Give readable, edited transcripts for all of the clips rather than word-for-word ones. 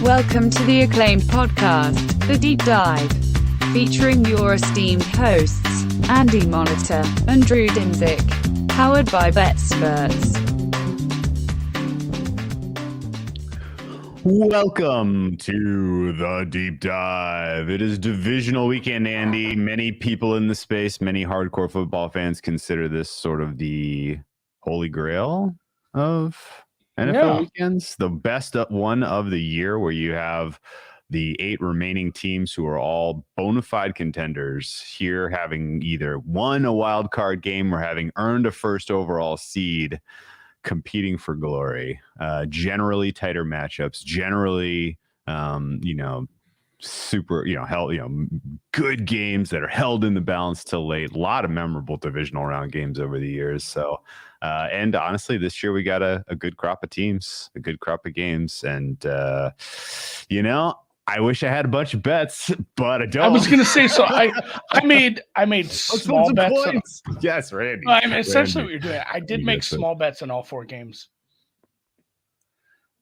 Welcome to the acclaimed podcast, The Deep Dive, featuring your esteemed hosts, Andy Monitor and Drew Dinzik, powered by BetSperts. Welcome to The Deep Dive. It is divisional weekend, Andy. Many people in the space, many hardcore football fans consider this sort of the holy grail of NFL weekends, the best one of the year, where you have the 8 remaining teams who are all bona fide contenders here, having either won a wild card game or having earned a first overall seed, competing for glory. Generally tighter matchups, generally super, good games that are held in the balance till late. A lot of memorable divisional round games over the years. So, and honestly, this year we got a good crop of teams, a good crop of games. And, I wish I had a bunch of bets, but I don't. I was going to say, so I made small bets. Yes, Randy. I mean, essentially what you're doing. I did make small bets on all 4 games.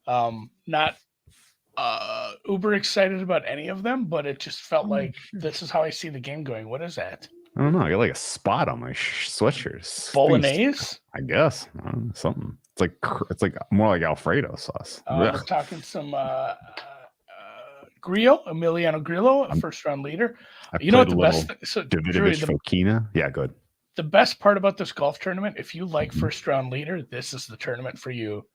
Not uber excited about any of them, but it just felt like this is how I see the game going. What is that? I don't know. I got like a spot on my sweatshirt. Bolognese? I guess. I don't know, something. It's like more like Alfredo sauce. We're talking some Grillo, Emiliano Grillo, a first-round leader. You know what the best? So, Fokina. Yeah, good. The best part about this golf tournament, if you like first-round leader, this is the tournament for you,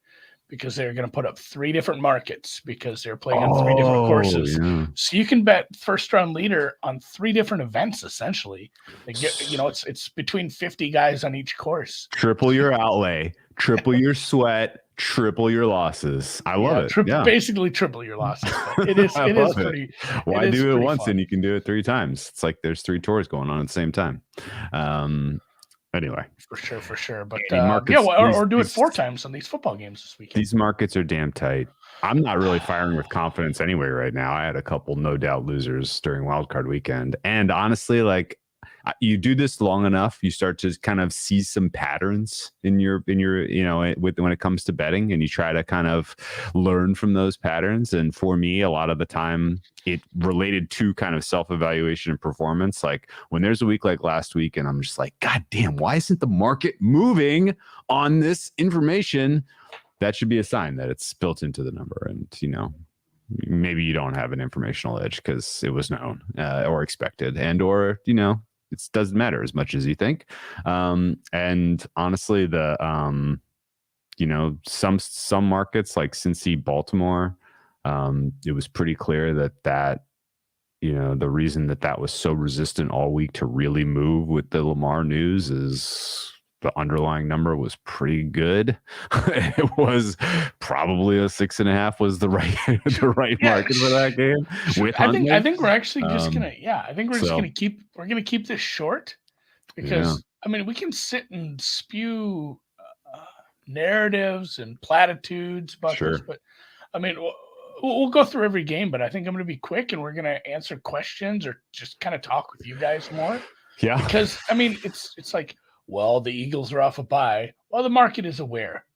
because they're going to put up 3 different markets because they're playing on 3 different courses. Yeah. So you can bet first-round leader on 3 different events. Essentially, it's between 50 guys on each course. Triple your outlay, triple your sweat. Triple your losses. I love it. Basically triple your losses. It is pretty. Why do it once fun. and you can do it 3 times? It's like there's 3 tours going on at the same time. Anyway, for sure. But or do it 4 times on these football games this weekend. These markets are damn tight. I'm not really firing with confidence anyway right now. I had a couple no doubt losers during wildcard weekend, and honestly, like, you do this long enough, you start to kind of see some patterns in your when it comes to betting, and you try to kind of learn from those patterns. And for me, a lot of the time it related to kind of self-evaluation and performance. Like when there's a week like last week and I'm just like, God damn, why isn't the market moving on this information? That should be a sign that it's built into the number. And, maybe you don't have an informational edge because it was known or expected, or it doesn't matter as much as you think. And honestly, the some markets like Cincy, Baltimore, it was pretty clear that the reason that was so resistant all week to really move with the Lamar news is the underlying number was pretty good. It was probably a 6.5 was the right market for that game. I think we're actually just gonna we're gonna keep this short, because we can sit and spew narratives and platitudes about this, but we'll go through every game. But I think I'm gonna be quick, and we're gonna answer questions or just kind of talk with you guys more. Yeah, because it's like, well, the Eagles are off a bye. Well, the market is aware.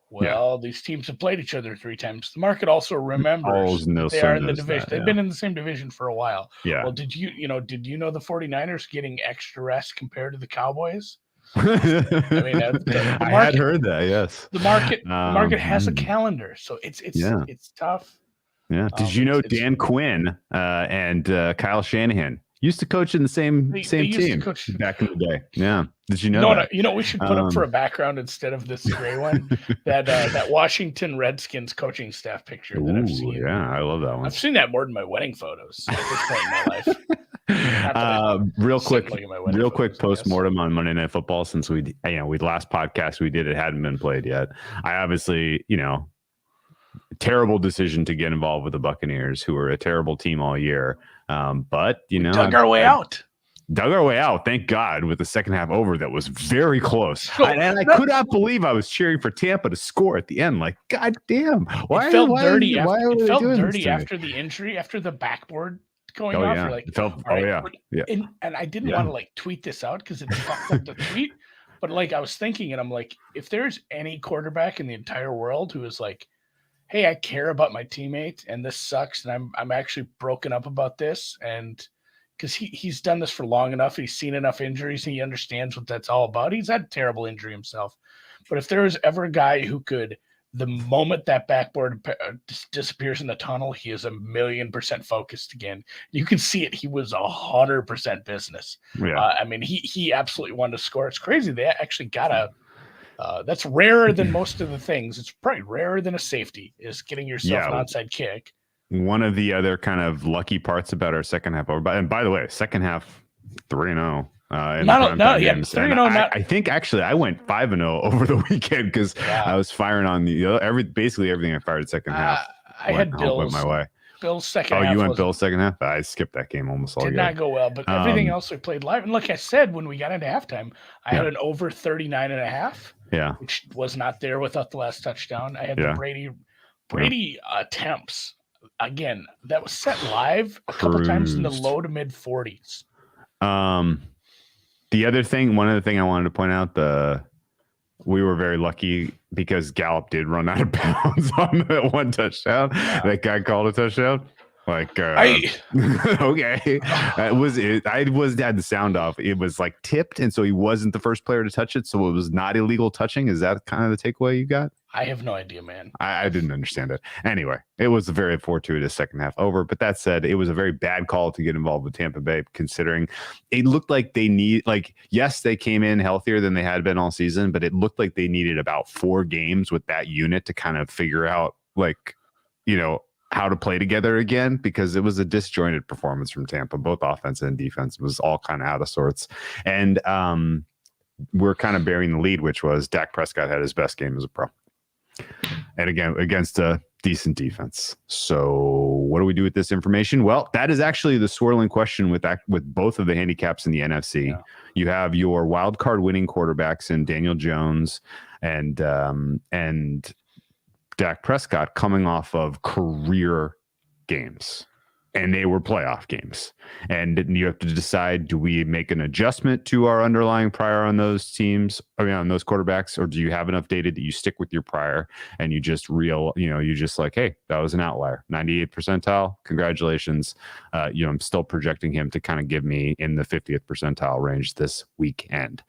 Well, these teams have played each other 3 times. The market also remembers they are in the division. They've been in the same division for a while. Yeah. Well, did you know the 49ers getting extra rest compared to the Cowboys? I had heard that. Yes. The market has a calendar, so it's tough. Yeah. Did you know Dan Quinn and Kyle Shanahan used to coach in the same team back in the day? Yeah. Did you know that? We should put up for a background instead of this gray one, that Washington Redskins coaching staff picture that I've seen. Yeah, I love that one. I've seen that more than my wedding photos at this point in my life. Real quick post-mortem on Monday Night Football, since we last podcast we did, it hadn't been played yet. I obviously, terrible decision to get involved with the Buccaneers, who were a terrible team all year. But dug our way out. Thank God, with the second half over. That was very close. And I could not believe I was cheering for Tampa to score at the end. Like, God damn. It felt dirty after the injury, after the backboard going off. Yeah. And I didn't want to tweet this out because it's fucked up to tweet. But I was thinking, and I'm like, if there's any quarterback in the entire world who is hey, I care about my teammate and this sucks. And I'm actually broken up about this. And because he's done this for long enough, he's seen enough injuries, and he understands what that's all about. He's had a terrible injury himself. But if there was ever a guy who could, the moment that backboard disappears in the tunnel, he is 1,000,000% focused again. You can see it. He was 100% business. Yeah. I mean, he absolutely wanted to score. It's crazy. They actually got that's rarer than most of the things. It's probably rarer than a safety, is getting yourself an onside kick. One of the other kind of lucky parts about our second half over, and by the way, second half 3-0. Games. 3-0. I think actually I went 5-0 over the weekend because I was firing on basically everything I fired second half. I had Bills. Went my way. Bills second half. Oh, you went Bills second half? I skipped that game almost all. Did not go well, but everything else we played live. And like I said, when we got into halftime, I had an over 39.5. Yeah, which was not there without the last touchdown. I had the Brady attempts. Again, that was set live a couple times in the low to mid 40s. The other thing, one other thing I wanted to point out, we were very lucky because Gallup did run out of bounds on that one touchdown. Yeah. That guy called a touchdown. Like, okay, I had the sound off. It was like tipped, and so he wasn't the first player to touch it, so it was not illegal touching. Is that kind of the takeaway you got? I have no idea, man. I didn't understand it. Anyway, it was a very fortuitous second half over. But that said, it was a very bad call to get involved with Tampa Bay, considering it looked like yes, they came in healthier than they had been all season, but it looked like they needed about 4 games with that unit to kind of figure out, how to play together again, because it was a disjointed performance from Tampa. Both offense and defense was all kind of out of sorts. And we're kind of bearing the lead, which was Dak Prescott had his best game as a pro. And again, against a decent defense. So what do we do with this information? Well, that is actually the swirling question with both of the handicaps in the NFC. Yeah. You have your wild card winning quarterbacks in Daniel Jones and Dak Prescott coming off of career games, and they were playoff games. And you have to decide, do we make an adjustment to our underlying prior on those teams, on those quarterbacks, or do you have enough data that you stick with your prior and you just hey, that was an outlier, 98th percentile. Congratulations. I'm still projecting him to kind of give me in the 50th percentile range this weekend.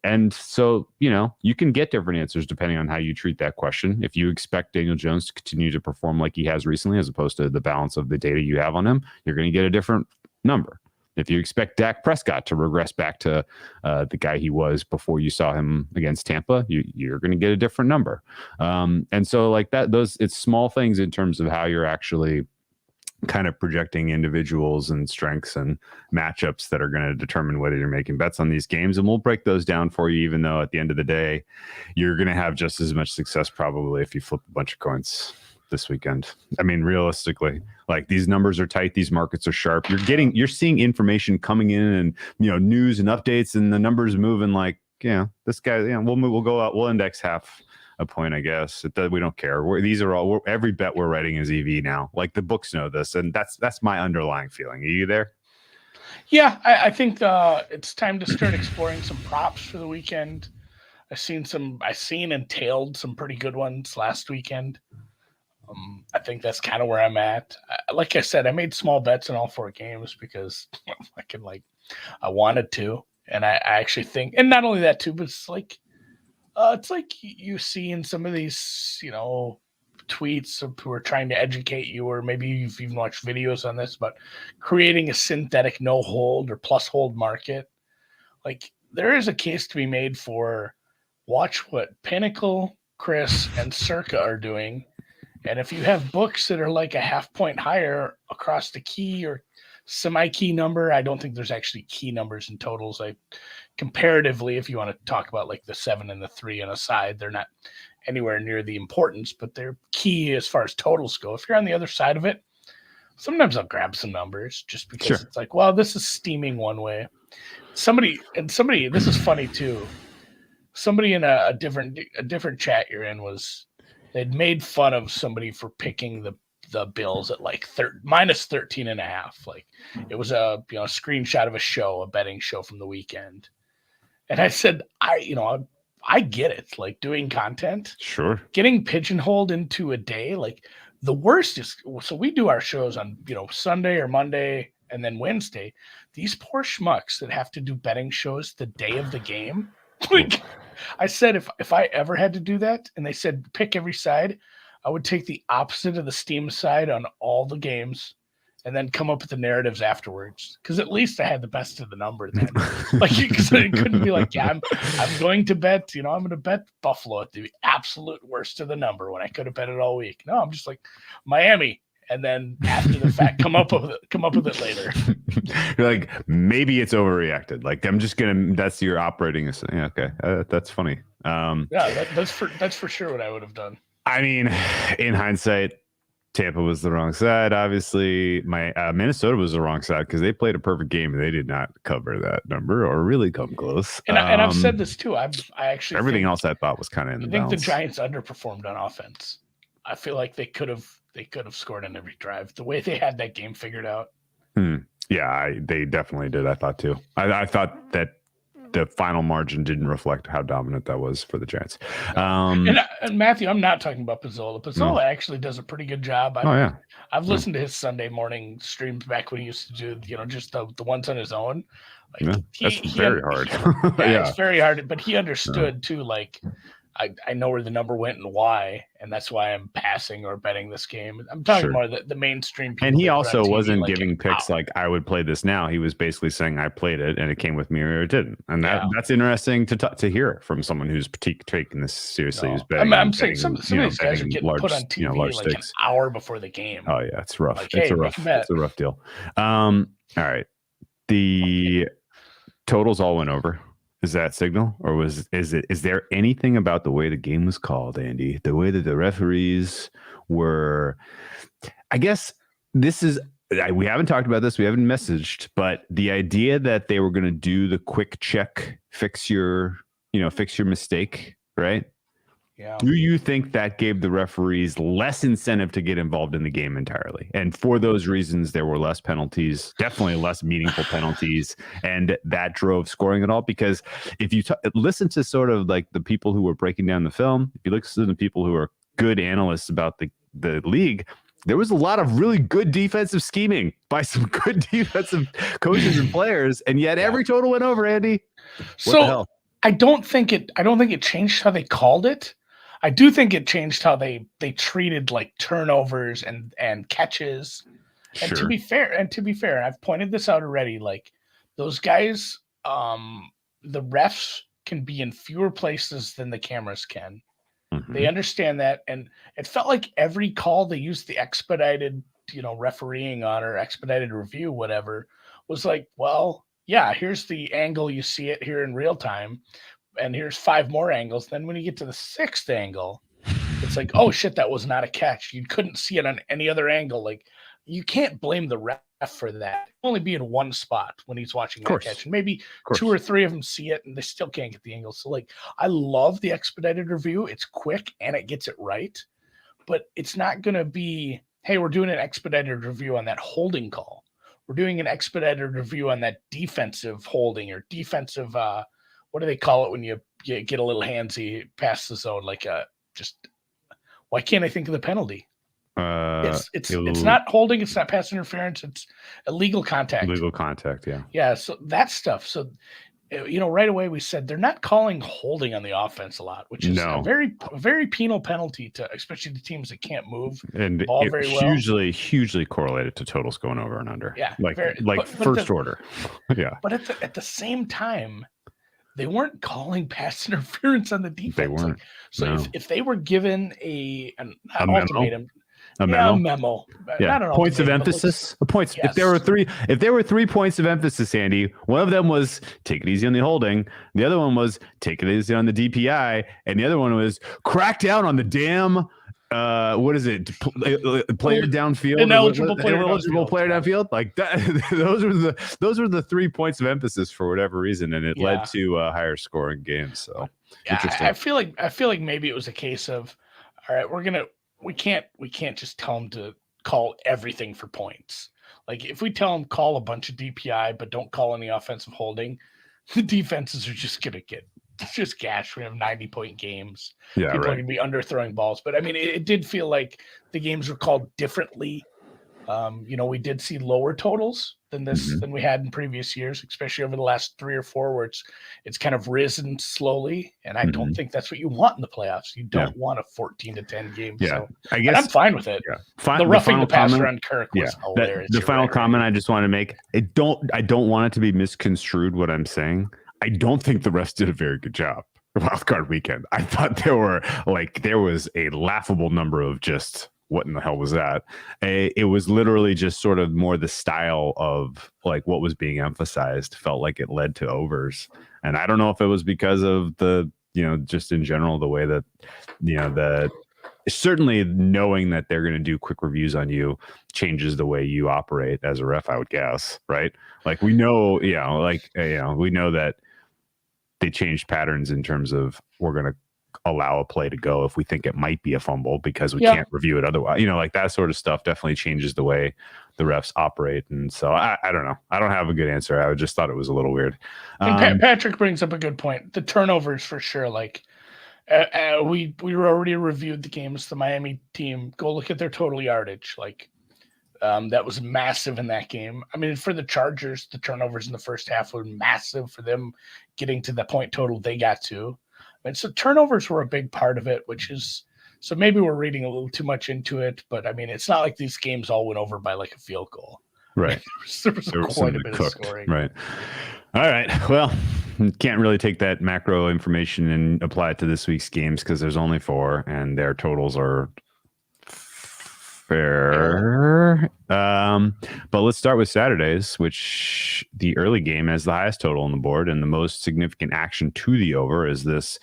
And so, you can get different answers depending on how you treat that question. If you expect Daniel Jones to continue to perform like he has recently, as opposed to the balance of the data you have on him, you're going to get a different number. If you expect Dak Prescott to regress back to the guy he was before you saw him against Tampa, you're going to get a different number. And so like that, it's small things in terms of how you're actually kind of projecting individuals and strengths and matchups that are going to determine whether you're making bets on these games. And we'll break those down for you, even though at the end of the day, you're going to have just as much success probably if you flip a bunch of coins this weekend. I mean, realistically, like, these numbers are tight. These markets are sharp. You're seeing information coming in and, news and updates, and the numbers moving like, this guy, we'll go out, we'll index half a point, I guess. We don't care. Every bet we're writing is EV now. Like, the books know this, and that's my underlying feeling. Are you there? Yeah, I think it's time to start exploring some props for the weekend. I've seen and tailed some pretty good ones last weekend. I think that's kind of where I'm at. Like I said, I made small bets in all 4 games because I wanted to, and I actually think, and not only that too, but it's like you see in some of these, tweets of who are trying to educate you, or maybe you've even watched videos on this, but creating a synthetic no hold or plus hold market. Like, there is a case to be made for watch what Pinnacle, Chris, and Circa are doing. And if you have books that are like a half point higher across the key or semi-key number, I don't think there's actually key numbers and totals. Comparatively, if you want to talk about like the 7 and the 3 on a side, they're not anywhere near the importance, but they're key as far as totals go. If you're on the other side of it, sometimes I'll grab some numbers just because It's like, well, this is steaming one way. Somebody, this is funny too. Somebody in a different chat you're in they'd made fun of somebody for picking the Bills at like minus 13.5. Like, it was a screenshot of a betting show from the weekend. And I said, I get it. Like doing content, Sure. getting pigeonholed into a day. Like the worst is, so we do our shows on, Sunday or Monday and then Wednesday. These poor schmucks that have to do betting shows the day of the game. Like I said, if I ever had to do that and they said pick every side, I would take the opposite of the Steam side on all the games and then come up with the narratives afterwards. Because at least I had the best of the number then. Like, because it couldn't be like, yeah, I'm going to bet, I'm going to bet Buffalo at the absolute worst of the number when I could have bet it all week. No, I'm just like Miami. And then after the fact, come up with it later. You're like, maybe it's overreacted. Like, I'm just gonna. That's your operating. Yeah, okay, that's funny. Yeah, that's for sure what I would have done. I mean, in hindsight, Tampa was the wrong side. Obviously, my Minnesota was the wrong side because they played a perfect game and they did not cover that number or really come close. And I've said this too. I actually everything else I thought was kind of in the balance. I think the Giants underperformed on offense. I feel like they could have scored on every drive the way they had that game figured out. Yeah, they definitely did. I thought too. I thought that the final margin didn't reflect how dominant that was for the Giants. And Matthew, I'm not talking about Pizzola. Pizzola actually does a pretty good job. I've listened to his Sunday morning streams back when he used to do, just the ones on his own. Like, that's very hard. It's very hard. But he understood too, like, I know where the number went and why, and that's why I'm passing or betting this game. I'm talking more the mainstream people. And he also wasn't giving picks like I would play this now. He was basically saying I played it and it came with me or it didn't. And that's interesting to hear from someone who's taking this seriously. Who's betting. I'm saying some of these guys are getting put on TV like an hour before the game. Oh yeah, it's rough. Like, it's a rough deal. All right, the totals all went over. Is that signal, or is there anything about the way the game was called, Andy? The way that the referees were, I guess this is, we haven't talked about this, we haven't messaged, but the idea that they were going to do the quick check, fix your mistake, right? Yeah. Do you think that gave the referees less incentive to get involved in the game entirely? And for those reasons, there were less penalties, definitely less meaningful penalties, and that drove scoring at all. Because if you listen to sort of like the people who were breaking down the film, if you listen to people who are good analysts about the league, there was a lot of really good defensive scheming by some good defensive coaches and players, and yet every total went over, Andy. What the hell? I don't think it changed how they called it. I do think it changed how they treated like turnovers and catches. And to be fair, and I've pointed this out already, like those guys, the refs can be in fewer places than the cameras can. Mm-hmm. They understand that. And it felt like every call they used the expedited, refereeing on or expedited review, whatever, was like, well, yeah, here's the angle. You see it here in real time. And here's 5 more angles. Then when you get to the 6th angle, it's like, oh shit, that was not a catch. You couldn't see it on any other angle. Like, you can't blame the ref for that. Only be in one spot when he's watching that catch. And maybe 2 or 3 of them see it and they still can't get the angle. So like, I love the expedited review. It's quick and it gets it right. But it's not going to be, hey, we're doing an expedited review on that holding call. We're doing an expedited review on that defensive holding or defensive, what do they call it when you get a little handsy past the zone? Like why can't I think of the penalty? It's not holding. It's not pass interference. It's illegal contact. Illegal contact. Yeah. Yeah. So that stuff. So, right away we said they're not calling holding on the offense a lot, which is a very, very penal penalty to, especially the teams that can't move and the ball very well. Hugely correlated to totals going over and under. Yeah. But first order. Yeah. But at the same time, they weren't calling pass interference on the defense. They weren't. If they were given an ultimatum, a memo, not an points of emphasis, points. Yes. If there were 3 points of emphasis, Andy, one of them was take it easy on the holding, the other one was take it easy on the DPI, and the other one was crack down on the damn. What is it? Player downfield. Ineligible player downfield. Like that. Those were the 3 points of emphasis for whatever reason, and it led to higher scoring games. So interesting. I feel like maybe it was a case of, all right, we can't just tell them to call everything for points. Like if we tell them call a bunch of DPI but don't call any offensive holding, the defenses are just gonna get just gash. We have 90-point games. Yeah, People are right. going to be underthrowing balls. But, I mean, it did feel like the games were called differently. We did see lower totals than than we had in previous years, especially over the last 3 or 4, where it's kind of risen slowly. And I don't think that's what you want in the playoffs. You don't want a 14-10 game. Yeah, So I guess I'm fine with it. Yeah. The roughing the passer on Kirk was hilarious. The final comment I just want to make: I don't want it to be misconstrued. What I'm saying, I don't think the refs did a very good job. Wild card weekend, I thought there was a laughable number of just. What in the hell was that? It was literally just sort of more the style of like what was being emphasized felt like it led to overs. And I don't know if it was because of the, just in general, the way that, certainly knowing that they're going to do quick reviews on you changes the way you operate as a ref, I would guess. Right. Like we know, we know that they changed patterns in terms of we're going to allow a play to go if we think it might be a fumble because we can't review it otherwise. Like that sort of stuff definitely changes the way the refs operate. And so I don't know. I don't have a good answer. I just thought it was a little weird. And Patrick brings up a good point. The turnovers for sure. Like we already reviewed the games. The Miami team, go look at their total yardage. Like that was massive in that game. I mean, for the Chargers, the turnovers in the first half were massive for them getting to the point total they got to. And so turnovers were a big part of it, so maybe we're reading a little too much into it, but I mean, it's not like these games all went over by like a field goal. Right. There was quite a bit of scoring. Right. All right. Well, can't really take that macro information and apply it to this week's games because there's only 4 and their totals are fair. But let's start with Saturdays, which the early game has the highest total on the board and the most significant action to the over is this,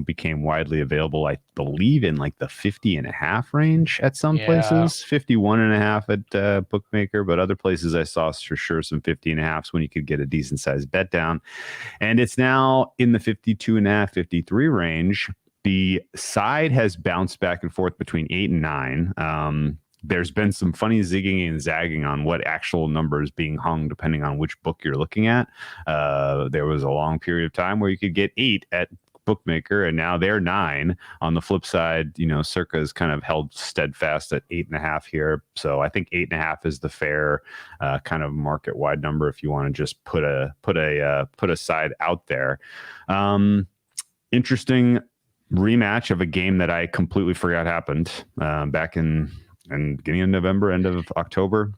became widely available, I believe, in like the 50.5 range at some places, 51.5 at Bookmaker, but other places I saw for sure some 50.5s when you could get a decent sized bet down. And it's now in the 52.5, 53 range. The side has bounced back and forth between 8 and 9. There's been some funny zigging and zagging on what actual number is being hung depending on which book you're looking at. There was a long period of time where you could get 8 at Bookmaker, and now they're 9. On the flip side, Circa is kind of held steadfast at 8.5 here. So I think 8.5 is the fair kind of market wide number if you want to just put a side out there. Interesting rematch of a game that I completely forgot happened back in beginning of November, end of October.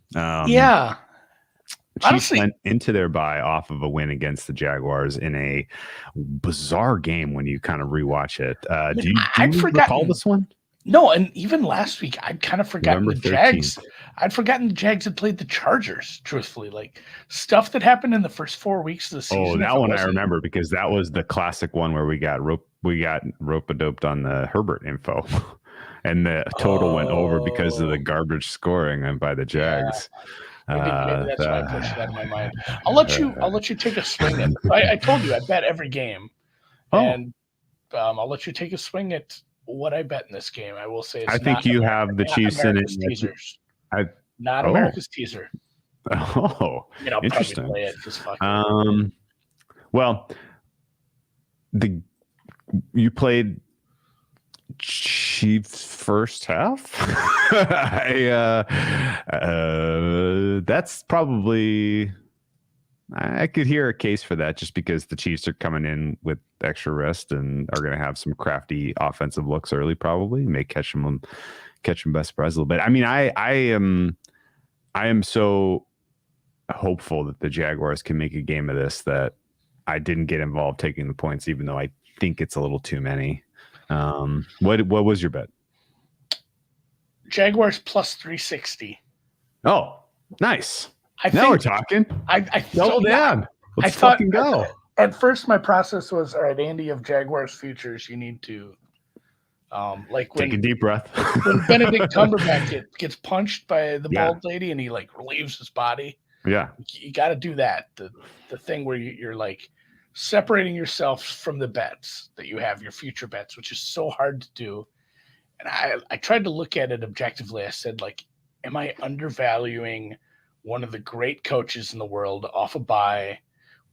Chiefs went into their bye off of a win against the Jaguars in a bizarre game when you kind of rewatch it. Do you recall this one? No, and even last week, I'd kind of forgotten the Jags. I'd forgotten the Jags had played the Chargers, truthfully. Like, stuff that happened in the first 4 weeks of the season. Oh, that one I remember because that was the classic one where we got rope-a-doped on the Herbert info. And the total went over because of the garbage scoring by the Jags. Maybe that's why I pushed that in my mind. I'll let you take a swing at. I told you I bet every game, and I'll let you take a swing at what I bet in this game. I will say, I think you have the Chiefs in it. Teasers. Not America's teaser. Oh, interesting. Probably play it. Just fuck well, you played Chiefs first half. That's probably, I could hear a case for that just because the Chiefs are coming in with extra rest and are going to have some crafty offensive looks early. Probably may catch them by surprise a little bit. I mean, I am so hopeful that the Jaguars can make a game of this that I didn't get involved taking the points, even though I think it's a little too many. What was your bet? Jaguars plus 360. Oh, nice. Now we're talking. I double down. Let's fucking go. At first, my process was, all right, Andy, of Jaguars futures, you need to take a deep breath. When Benedict Cumberbatch gets punched by the bald lady and he like relieves his body. Yeah, you got to do that. The thing where you're like separating yourself from the bets that you have, your future bets, which is so hard to do. And I tried to look at it objectively. I said, like, am I undervaluing one of the great coaches in the world off a bye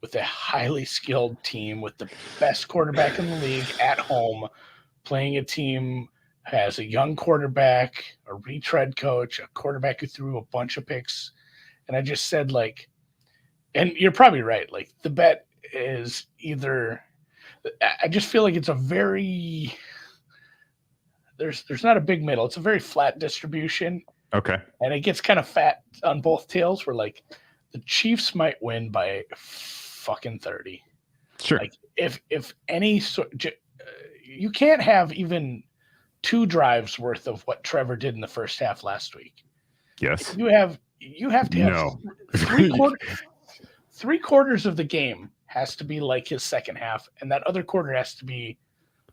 with a highly skilled team with the best quarterback in the league at home, playing a team has a young quarterback, a retread coach, a quarterback who threw a bunch of picks. And I just said, like, and you're probably right. Like, the bet is either, I just feel like it's a very, there's not a big middle. It's a very flat distribution. Okay. And it gets kind of fat on both tails where, like, the Chiefs might win by fucking 30. Sure. Like, if any sort, you can't have even 2 drives worth of what Trevor did in the first half last week. Yes. You have to have 3/4 of the game has to be like his second half, and that other quarter has to be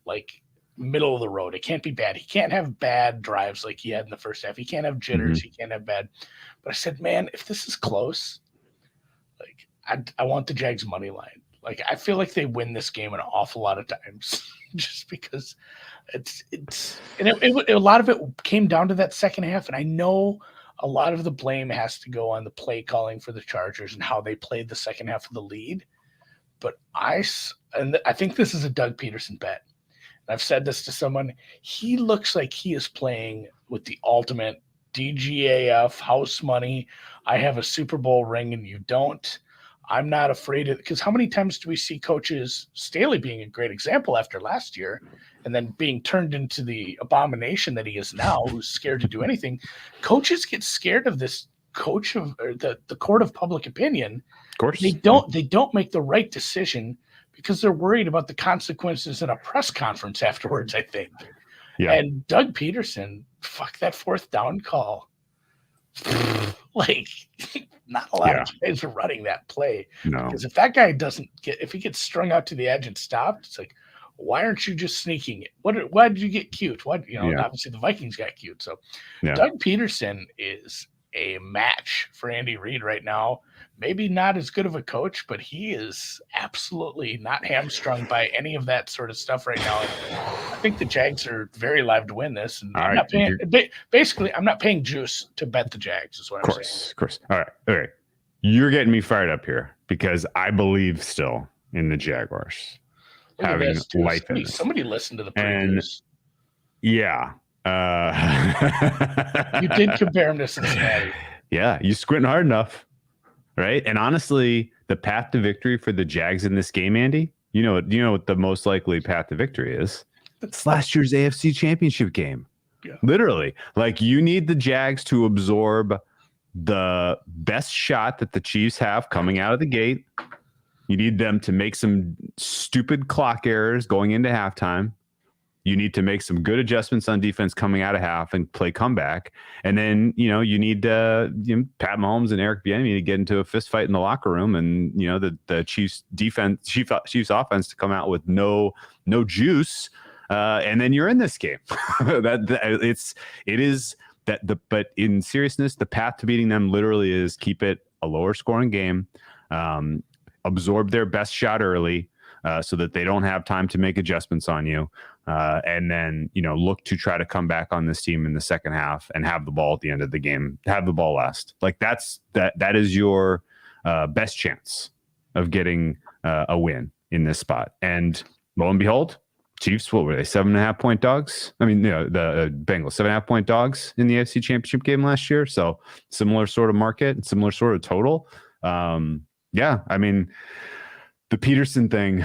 like middle of the road. It can't be bad. He can't have bad drives like he had in the first half. He can't have jitters. Mm-hmm. He can't have bad. But I said, man, if this is close, like I want the Jags money line. Like, I feel like they win this game an awful lot of times just because a lot of it came down to that second half. And I know a lot of the blame has to go on the play calling for the Chargers and how they played the second half of the lead. But I think this is a Doug Peterson bet. I've said this to someone. He looks like he is playing with the ultimate DGAF house money. I have a Super Bowl ring and you don't. I'm not afraid of, because how many times do we see coaches, Staley being a great example after last year, and then being turned into the abomination that he is now, who's scared to do anything. Coaches get scared of this coach of or the court of public opinion. Of course. They don't make the right decision because they're worried about the consequences in a press conference afterwards, I think. Yeah. And Doug Peterson, fuck that 4th down call. Like, not a lot of guys are running that play. No. Because if that guy if he gets strung out to the edge and stopped, it's like, why aren't you just sneaking it? Why did you get cute? Obviously the Vikings got cute. So Doug Peterson is a match for Andy Reid right now. Maybe not as good of a coach, but he is absolutely not hamstrung by any of that sort of stuff right now. I think the Jags are very live to win this. And I'm not paying juice to bet the Jags is what I'm saying. Of course. All right. You're getting me fired up here because I believe still in the Jaguars having life in this. Somebody listened to the previews. Yeah. You did compare him to Cincinnati. Yeah, you squinting hard enough, right? And honestly, the path to victory for the Jags in this game, Andy, you know what the most likely path to victory is? It's last year's AFC Championship game. Yeah. Literally. Like, you need the Jags to absorb the best shot that the Chiefs have coming out of the gate. You need them to make some stupid clock errors going into halftime. You need to make some good adjustments on defense coming out of half and play comeback. And then, you need Pat Mahomes and Eric Bieniemy to get into a fist fight in the locker room, and the Chiefs offense to come out with no juice. And then you're in this game. But in seriousness, the path to beating them literally is keep it a lower scoring game, absorb their best shot early, so that they don't have time to make adjustments on you. And then, look to try to come back on this team in the second half and have the ball at the end of the game, have the ball last. Like, that is your best chance of getting a win in this spot. And lo and behold, Chiefs, what were they, 7.5-point dogs? I mean, the Bengals, 7.5-point dogs in the AFC Championship game last year. So similar sort of market, similar sort of total. Yeah, I mean, the Peterson thing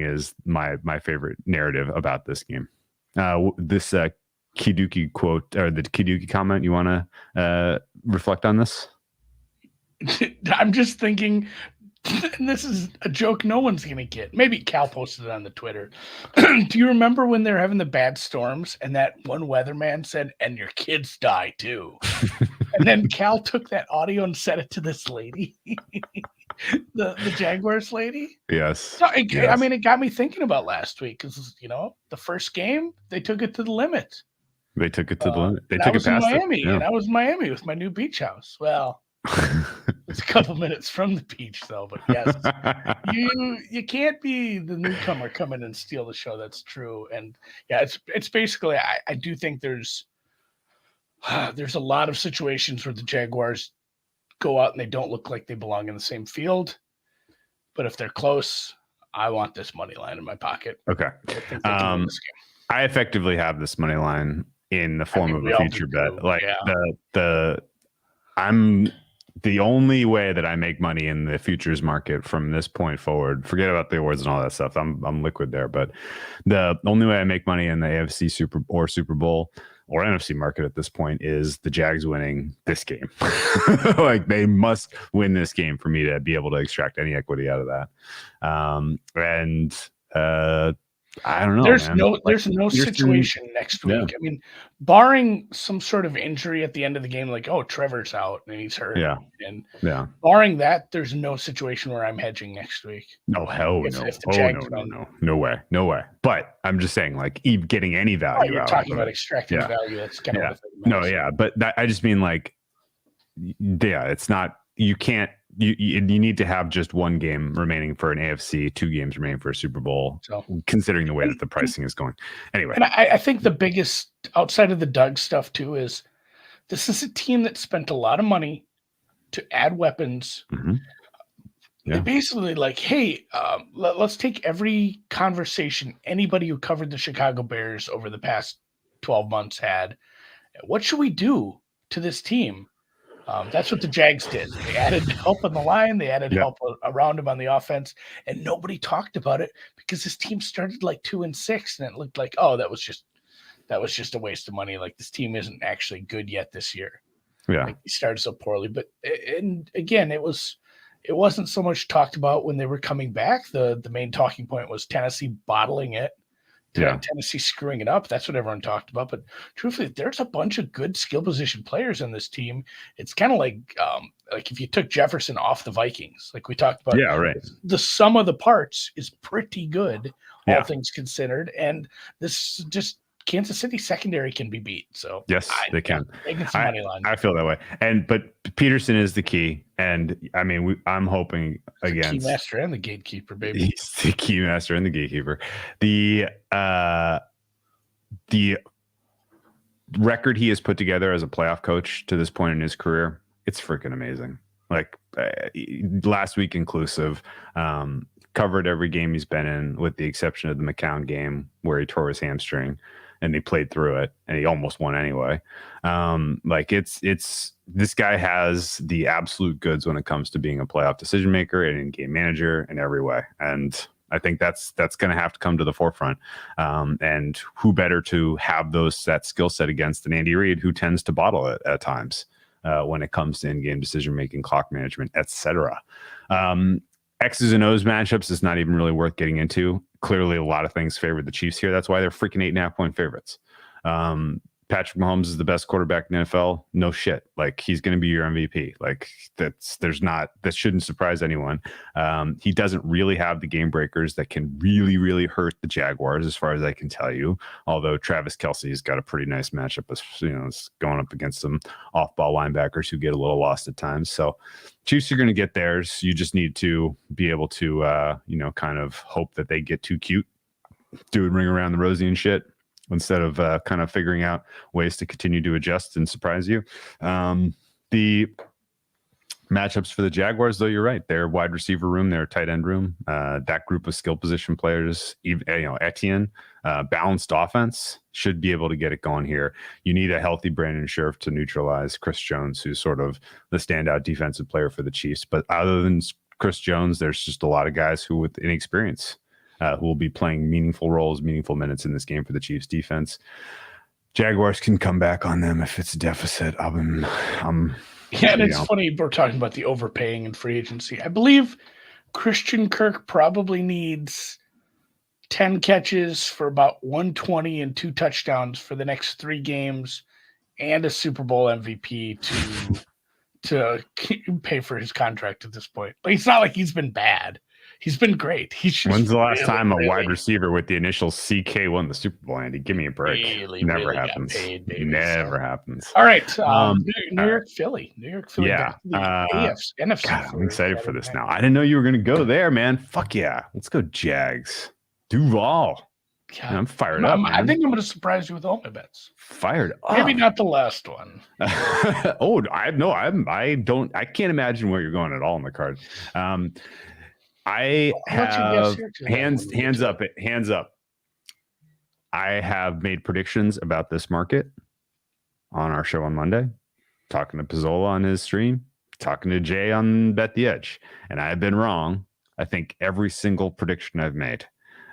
is my favorite narrative about this game. This Kiduki quote, or the Kiduki comment, you want to reflect on this? I'm just thinking, and this is a joke no one's going to get. Maybe Cal posted it on the Twitter. Do you remember when they were having the bad storms and that one weatherman said, "And your kids die too"? And then Cal took that audio and sent it to this lady. The Jaguars lady. Yes. So I mean, it got me thinking about last week because the first game they took it to the limit. They took it to the limit. They took it past Miami, and I was in Miami with my new beach house. Well, it's a couple minutes from the beach, though. But yes, you can't be the newcomer come in and steal the show. That's true. And yeah, it's basically I do think there's a lot of situations where the Jaguars go out and they don't look like they belong in the same field. But if they're close, I want this money line in my pocket. Okay. I think they can win this game. I effectively have this money line in the form of a future bet. Like I'm the only way that I make money in the futures market from this point forward. Forget about the awards and all that stuff. I'm liquid there, but the only way I make money in the AFC Super Bowl or NFC market at this point is the Jags winning this game. Like they must win this game for me to be able to extract any equity out of that. I don't know. There's no situation next week. I mean, barring some sort of injury at the end of the game, like, oh, Trevor's out and he's hurt. And barring that, there's no situation where I'm hedging next week. No, hell no. No way. But I'm just saying, like, getting any value you're out. Talking about extracting value. That's kind of but I just mean like, it's not. You can't. You need to have just one game remaining for an AFC, 2 games remaining for a Super Bowl, considering the way that the pricing is going. Anyway. And I think the biggest, outside of the Doug stuff too, is this is a team that spent a lot of money to add weapons. Mm-hmm. They basically like, hey, let's take every conversation anybody who covered the Chicago Bears over the past 12 months had. What should we do to this team? That's what the Jags did. They added help on the line. They added help around him on the offense, and nobody talked about it because this team started like 2-6, and it looked like, oh, that was just a waste of money. Like this team isn't actually good yet this year. Yeah, like, he started so poorly. But and again, it wasn't so much talked about when they were coming back. The main talking point was Tennessee bottling it. Tennessee screwing it up. That's what everyone talked about. But truthfully, there's a bunch of good skill position players on this team. It's kind of like if you took Jefferson off the Vikings, like we talked about. Yeah, right. The sum of the parts is pretty good, all things considered. And this just Kansas City secondary can be beat. So yes, they can. I feel that way. But Peterson is the key. And I mean, I'm hoping against the key master and the gatekeeper, baby. He's the key master and the gatekeeper. The record he has put together as a playoff coach to this point in his career, it's freaking amazing. Like last week inclusive, covered every game he's been in with the exception of the McCown game where he tore his hamstring. And they played through it, and he almost won anyway. It's this guy has the absolute goods when it comes to being a playoff decision maker and in-game manager in every way. And I think that's going to have to come to the forefront. And who better to have that skill set against than Andy Reid, who tends to bottle it at times when it comes to in-game decision making, clock management, etc. X's and O's matchups is not even really worth getting into. Clearly, a lot of things favored the Chiefs here. That's why they're freaking 8.5-point favorites. Patrick Mahomes is the best quarterback in the NFL. No shit. Like he's going to be your MVP. Like that shouldn't surprise anyone. He doesn't really have the game breakers that can really, really hurt the Jaguars, as far as I can tell you. Although Travis Kelce's got a pretty nice matchup, it's going up against some off-ball linebackers who get a little lost at times. So Chiefs are going to get theirs. You just need to be able to, kind of hope that they get too cute, doing ring around the rosy and shit, instead of kind of figuring out ways to continue to adjust and surprise you. The matchups for the Jaguars, though, you're right. Their wide receiver room, their tight end room, that group of skill position players, Etienne, balanced offense should be able to get it going here. You need a healthy Brandon Scherf to neutralize Chris Jones, who's sort of the standout defensive player for the Chiefs. But other than Chris Jones, there's just a lot of guys who with inexperience who will be playing meaningful roles, meaningful minutes in this game for the Chiefs defense. Jaguars can come back on them if it's a deficit. And it's funny we're talking about the overpaying in free agency. I believe Christian Kirk probably needs 10 catches for about 120 and 2 touchdowns for the next 3 games and a Super Bowl MVP to pay for his contract at this point. Like, it's not like he's been bad. He's been great. When's the last time a wide receiver with the initial CK won the Super Bowl, Andy? Give me a break. Never happens. Never happens. All right. New York, Philly. Yeah. NFC. God, I'm excited for this now. I didn't know you were going to go there, man. Fuck yeah. Let's go Jags. Duval. Yeah, I'm fired up. I think I'm going to surprise you with all my bets. Fired up. Maybe not the last one. I can't imagine where you're going at all in the card. I have hands up. I have made predictions about this market on our show on Monday, talking to Pizzola on his stream, talking to Jay on Bet the Edge, and I have been wrong. I think every single prediction I've made.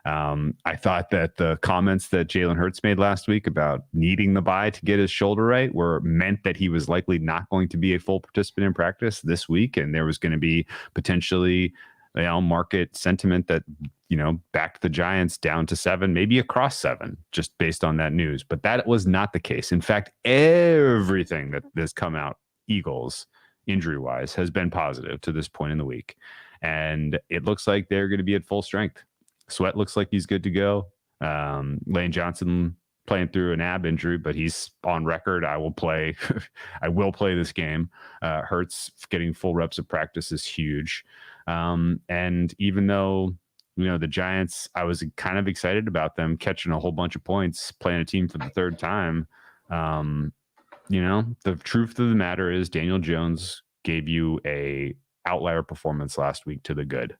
I thought that the comments that Jalen Hurts made last week about needing the bye to get his shoulder right were meant that he was likely not going to be a full participant in practice this week, and there was going to be potentially market sentiment that backed the Giants down to 7, maybe across 7, just based on that news. But that was not the case. In fact, everything that has come out Eagles injury-wise has been positive to this point in the week, and it looks like they're going to be at full strength. Sweat looks like he's good to go. Lane Johnson playing through an ab injury, but he's on record. I will play. I will play this game. Hurts getting full reps of practice is huge. And even though, the Giants, I was kind of excited about them catching a whole bunch of points, playing a team for the third time. The truth of the matter is Daniel Jones gave you a outlier performance last week to the good.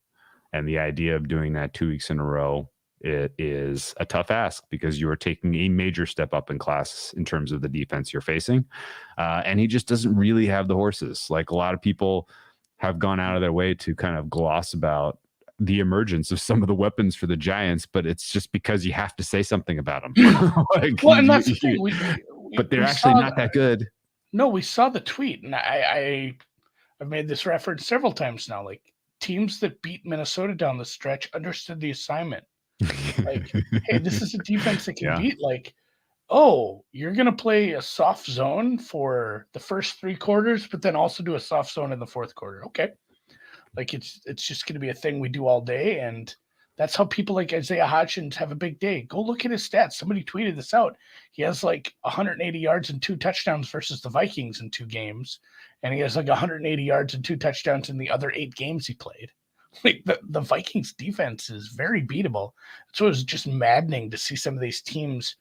And the idea of doing that 2 weeks in a row, it is a tough ask because you are taking a major step up in class in terms of the defense you're facing. And he just doesn't really have the horses. Like, a lot of people have gone out of their way to kind of gloss about the emergence of some of the weapons for the Giants, but it's just because you have to say something about them. And that's the thing. But they're actually not that good. No, we saw the tweet, and I've made this reference several times now. Like, teams that beat Minnesota down the stretch understood the assignment. Like, hey, this is a defense that can beat. Like, oh, you're going to play a soft zone for the first 3 quarters, but then also do a soft zone in the fourth quarter. Okay. Like, it's just going to be a thing we do all day. And that's how people like Isaiah Hodgins have a big day. Go look at his stats. Somebody tweeted this out. He has like 180 yards and 2 touchdowns versus the Vikings in 2 games. And he has like 180 yards and 2 touchdowns in the other 8 games he played. Like, the Vikings defense is very beatable. So it was just maddening to see some of these teams,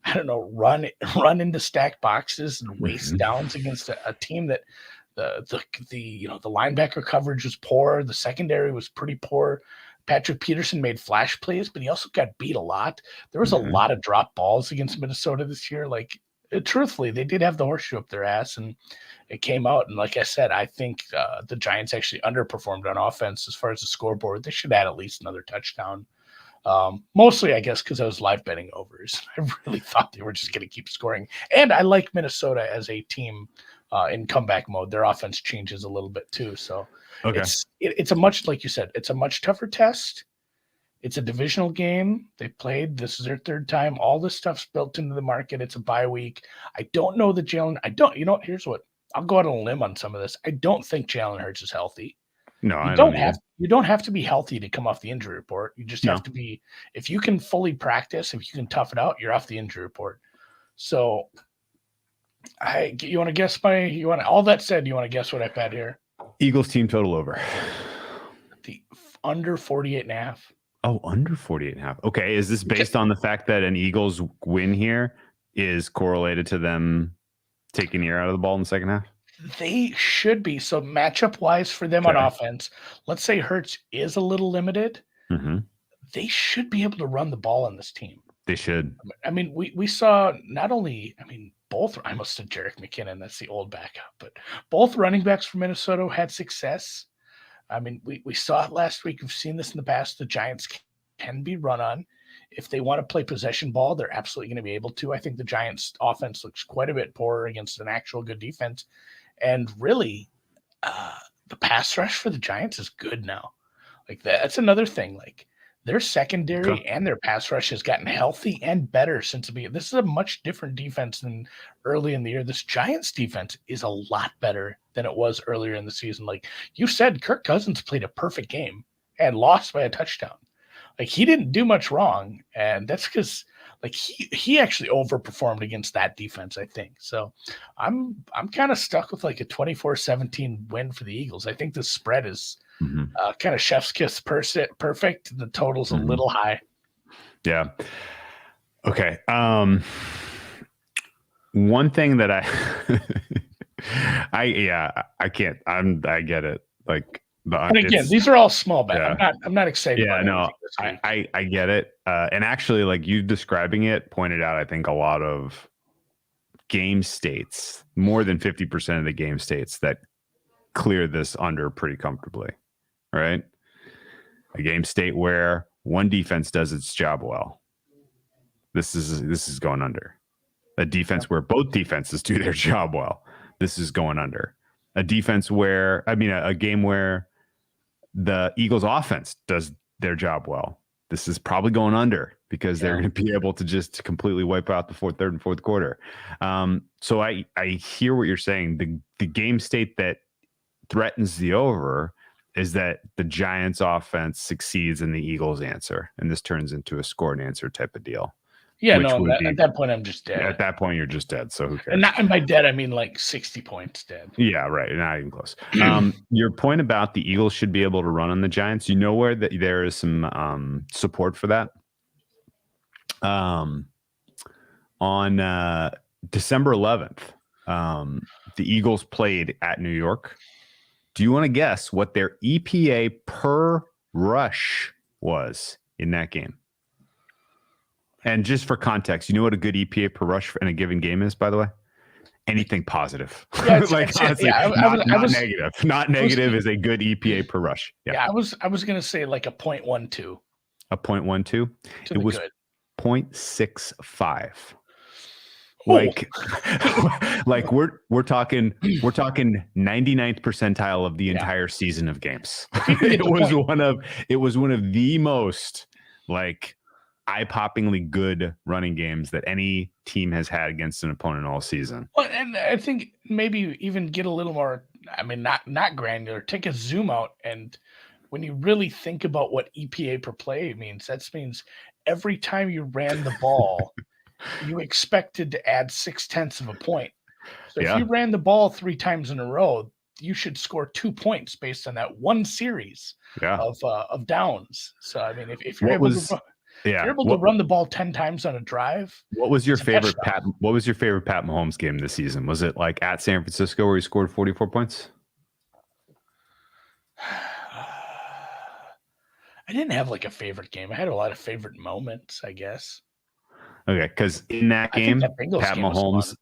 I don't know, run into stacked boxes and waste downs against a team that the linebacker coverage was poor. The secondary was pretty poor. Patrick Peterson made flash plays, but he also got beat a lot. There was a lot of drop balls against Minnesota this year. Like, truthfully, they did have the horseshoe up their ass, and it came out. And like I said, I think the Giants actually underperformed on offense as far as the scoreboard. They should add at least another touchdown. Mostly, I guess, because I was live betting overs. I really thought they were just going to keep scoring. And I like Minnesota as a team in comeback mode. Their offense changes a little bit too. So it's a much, like you said, it's a much tougher test. It's a divisional game. They played. This is their 3rd time. All this stuff's built into the market. It's a bye week. I don't know that Jalen. Here's what I'll go out on a limb on some of this. I don't think Jalen Hurts is healthy. No, you don't have to be healthy to come off the injury report. You just have to be. If you can fully practice, if you can tough it out, you're off the injury report. So, you want to guess all that said, you want to guess what I bet here? Eagles team total over. The under 48.5. Oh, under 48.5. Okay. Is this based on the fact that an Eagles win here is correlated to them taking the air out of the ball in the second half? They should be. So matchup wise for them on offense, let's say Hurts is a little limited. They should be able to run the ball on this team. They should. I mean, we saw not only, both, I almost said Jerick McKinnon, that's the old backup, but both running backs from Minnesota had success. We saw it last week. We've seen this in the past. The Giants can be run on. If they want to play possession ball, they're absolutely going to be able to. I think the Giants' offense looks quite a bit poorer against an actual good defense. And really, the pass rush for the Giants is good now. Like, that's another thing. Like, their secondary and their pass rush has gotten healthy and better since the beginning. This is a much different defense than early in the year. This Giants defense is a lot better than it was earlier in the season. Like you said, Kirk Cousins played a perfect game and lost by a touchdown. Like, he didn't do much wrong, and that's because like he actually overperformed against that defense, I think. So I'm kind of stuck with like a 24-17 win for the Eagles. I think the spread is kind of chef's kiss perfect. The total's a little high. Yeah. Okay. One thing that I can't. I get it. Like, and again, these are all small bets. Yeah. I'm not excited. Yeah, no, I get it. And actually, like you describing it, pointed out, I think a lot of game states, more than 50% of the game states that clear this under pretty comfortably, right? A game state where one defense does its job well. This is going under. A defense where both defenses do their job well. This is going under. A defense where, a game where the Eagles offense does their job well. This is probably going under because they're going to be able to just completely wipe out the third and fourth quarter. So I hear what you're saying. The game state that threatens the over is that the Giants offense succeeds in the Eagles answer. And this turns into a score and answer type of deal. Yeah, no, at that point, I'm just dead. At that point, you're just dead. So who cares? And by dead, I mean like 60 points dead. Yeah, right. Not even close. Your point about the Eagles should be able to run on the Giants, you know where there is some support for that? On December 11th, the Eagles played at New York. Do you want to guess what their EPA per rush was in that game? And just for context, you know what a good EPA per rush in a given game is, by the way? Anything positive. Yeah, honestly, not negative. Not negative is a good EPA per rush. Yeah, I was gonna say like a 0.12. A 0.12? It was 0.65. Like we're talking 99th percentile of the entire season of games. It was one of the most like eye-poppingly good running games that any team has had against an opponent all season. Well, and I think maybe even get a little more, not granular, take a zoom out. And when you really think about what EPA per play means, that means every time you ran the ball, you expected to add 0.6 of a point. So if you ran the ball 3 times in a row, you should score 2 points based on that one series of downs. So, I mean, if you're able to run the ball 10 times on a drive. What was your favorite Pat Mahomes game this season? Was it like at San Francisco where he scored 44 points? I didn't have like a favorite game. I had a lot of favorite moments, I guess. Okay, because in that game, Pat Mahomes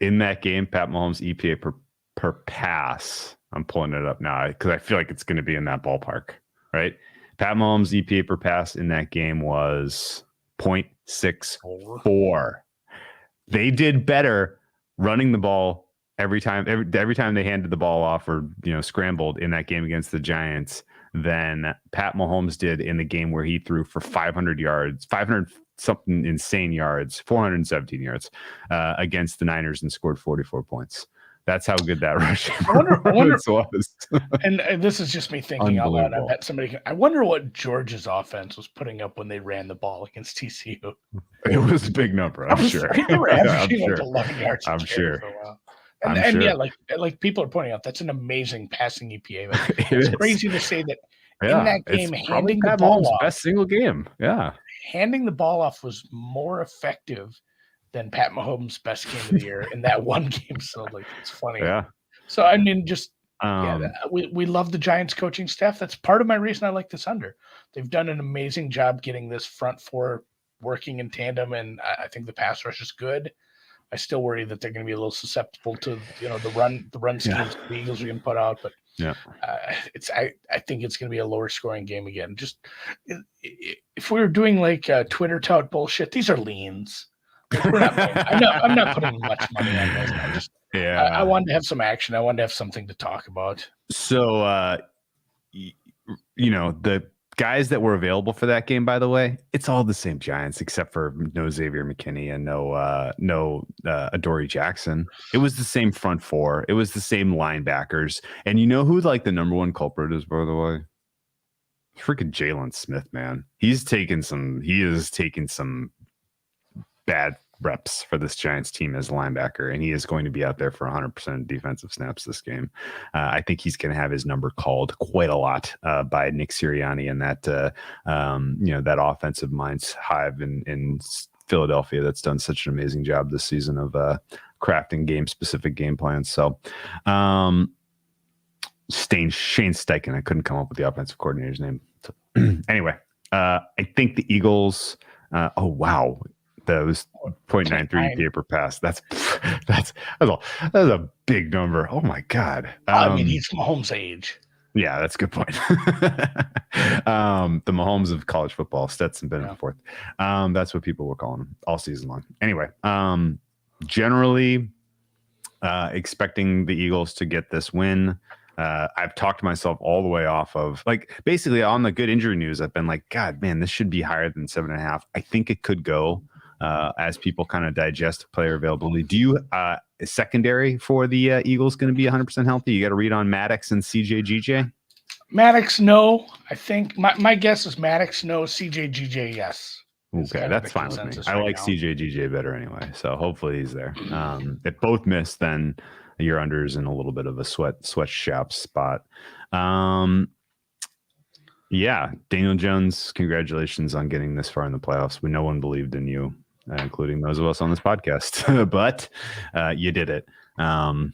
EPA per pass. I'm pulling it up now because I feel like it's going to be in that ballpark, right? Pat Mahomes' EPA per pass in that game was 0.64. They did better running the ball every time they handed the ball off or scrambled in that game against the Giants than Pat Mahomes did in the game where he threw for 500 yards, 500 something insane yards, 417 yards against the Niners and scored 44 points. That's how good that rush was. And this is just me thinking out loud. I bet I wonder what Georgia's offense was putting up when they ran the ball against TCU. It was a big number, I'm sure. They were averaging like 11 yards. I'm sure. For a while. And yeah, like people are pointing out, that's an amazing passing EPA. It's crazy to say that in that game, handing the ball off, best single game. Yeah, handing the ball off was more effective than Pat Mahomes' best game of the year in that one game. So like, it's funny. Yeah. So I mean, just we love the Giants coaching staff. That's part of my reason I like this under. They've done an amazing job getting this front four working in tandem, and I think the pass rush is good. I still worry that they're going to be a little susceptible to the run schemes the Eagles are going to put out, but I think it's going to be a lower scoring game again. Just if we were doing like Twitter tout bullshit, these are leans. Like, I'm not putting much money on this. I wanted to have some action. I wanted to have something to talk about. So, the guys that were available for that game, by the way, it's all the same Giants except for no Xavier McKinney and no Adoree Jackson. It was the same front four. It was the same linebackers. And you know who like the number one culprit is, by the way? Freaking Jalen Smith, man. He is taking some bad reps for this Giants team as a linebacker, and he is going to be out there for 100% defensive snaps this game. I think he's going to have his number called quite a lot by Nick Sirianni and that that offensive minds hive in Philadelphia that's done such an amazing job this season of crafting game-specific game plans. So Shane Steichen, I couldn't come up with the offensive coordinator's name. So, anyway, I think the Eagles, oh, wow. That was 0.93 EPA per pass. That's a big number. Oh my God. I mean, he's Mahomes' age. Yeah, that's a good point. The Mahomes of college football, Stetson Bennett fourth. That's what people were calling him all season long. Anyway, generally expecting the Eagles to get this win. I've talked myself all the way off of, like, basically on the good injury news. I've been like, God, man, this should be higher than 7.5. I think it could go as people kind of digest player availability. Do you secondary for the Eagles going to be 100% healthy? You got to read on Maddox and CJ Maddox, no. I think my guess is Maddox, no. CJ yes. Okay, that's fine with me. I like CJ better anyway, so hopefully he's there. If both miss, then your under's in a little bit of a sweatshop spot. Yeah, Daniel Jones, congratulations on getting this far in the playoffs. No one believed in you, including those of us on this podcast, but you did it. I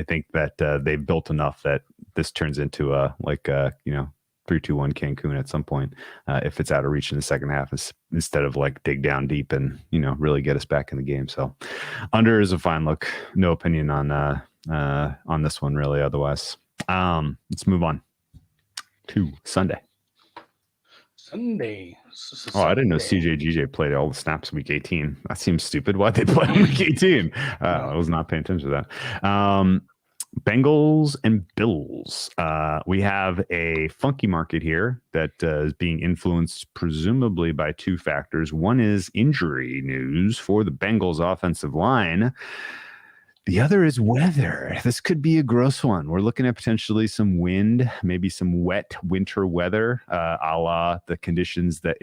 think that they've built enough that this turns into a 3-2-1 Cancun at some point, if it's out of reach in the second half, instead of like dig down deep and really get us back in the game. So under is a fine look. No opinion on this one really. Otherwise, let's move on to Sunday. Oh, I didn't know CJ played all the snaps week 18. That seems stupid. Why'd they play week 18? I was not paying attention to that. Bengals and Bills. We have a funky market here that is being influenced presumably by two factors. One is injury news for the Bengals offensive line. The other is weather. This could be a gross one. We're looking at potentially some wind, maybe some wet winter weather, a la the conditions that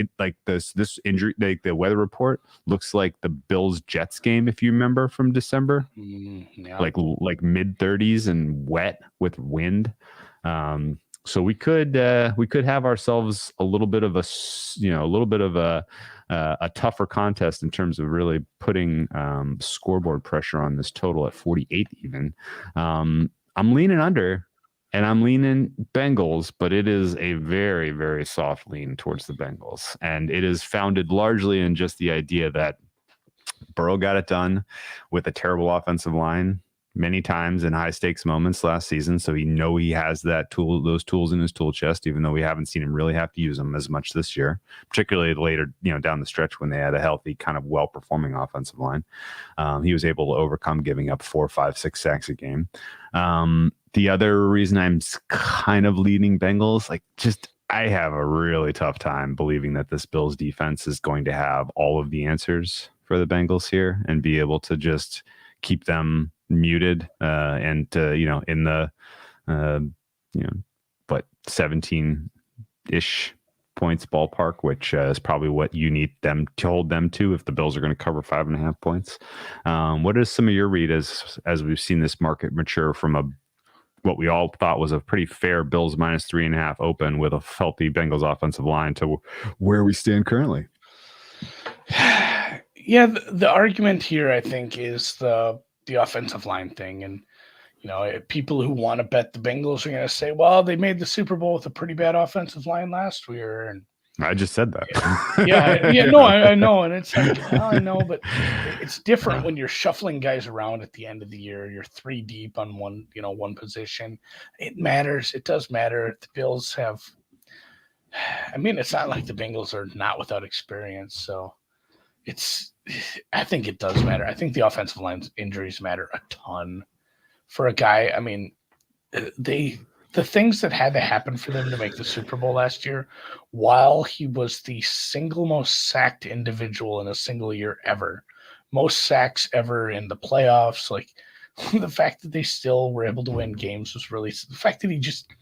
this injury, like the weather report looks like the Bills Jets game, if you remember from December, like mid 30s and wet with wind. So we could have ourselves a little bit of a tougher contest in terms of really putting scoreboard pressure on this total at 48 even. I'm leaning under and I'm leaning Bengals, but it is a very, very soft lean towards the Bengals. And it is founded largely in just the idea that Burrow got it done with a terrible offensive line many times in high stakes moments last season. So he has those tools in his tool chest, even though we haven't seen him really have to use them as much this year, particularly later, down the stretch when they had a healthy, kind of well-performing offensive line. He was able to overcome giving up 4, 5, 6 sacks a game. The other reason I'm kind of leading Bengals, I have a really tough time believing that this Bills defense is going to have all of the answers for the Bengals here and be able to just keep them muted in the 17-ish points ballpark, which is probably what you need them to hold them to if the Bills are going to cover 5.5 points. What is some of your read as we've seen this market mature from what we all thought was a pretty fair Bills -3.5 open with a healthy Bengals offensive line to where we stand currently? Yeah, the argument here, I think, is the offensive line thing. And, people who want to bet the Bengals are going to say, well, they made the Super Bowl with a pretty bad offensive line last year. And I just said that. I know. And it's like, well, I know, but it's different when you're shuffling guys around at the end of the year. You're 3 deep on one position. It matters. It does matter. The Bills have, it's not like the Bengals are not without experience. So I think it does matter. I think the offensive line's injuries matter a ton for a guy. The things that had to happen for them to make the Super Bowl last year, while he was the single most sacked individual in a single year ever, most sacks ever in the playoffs, like the fact that they still were able to win games was really, the fact that he just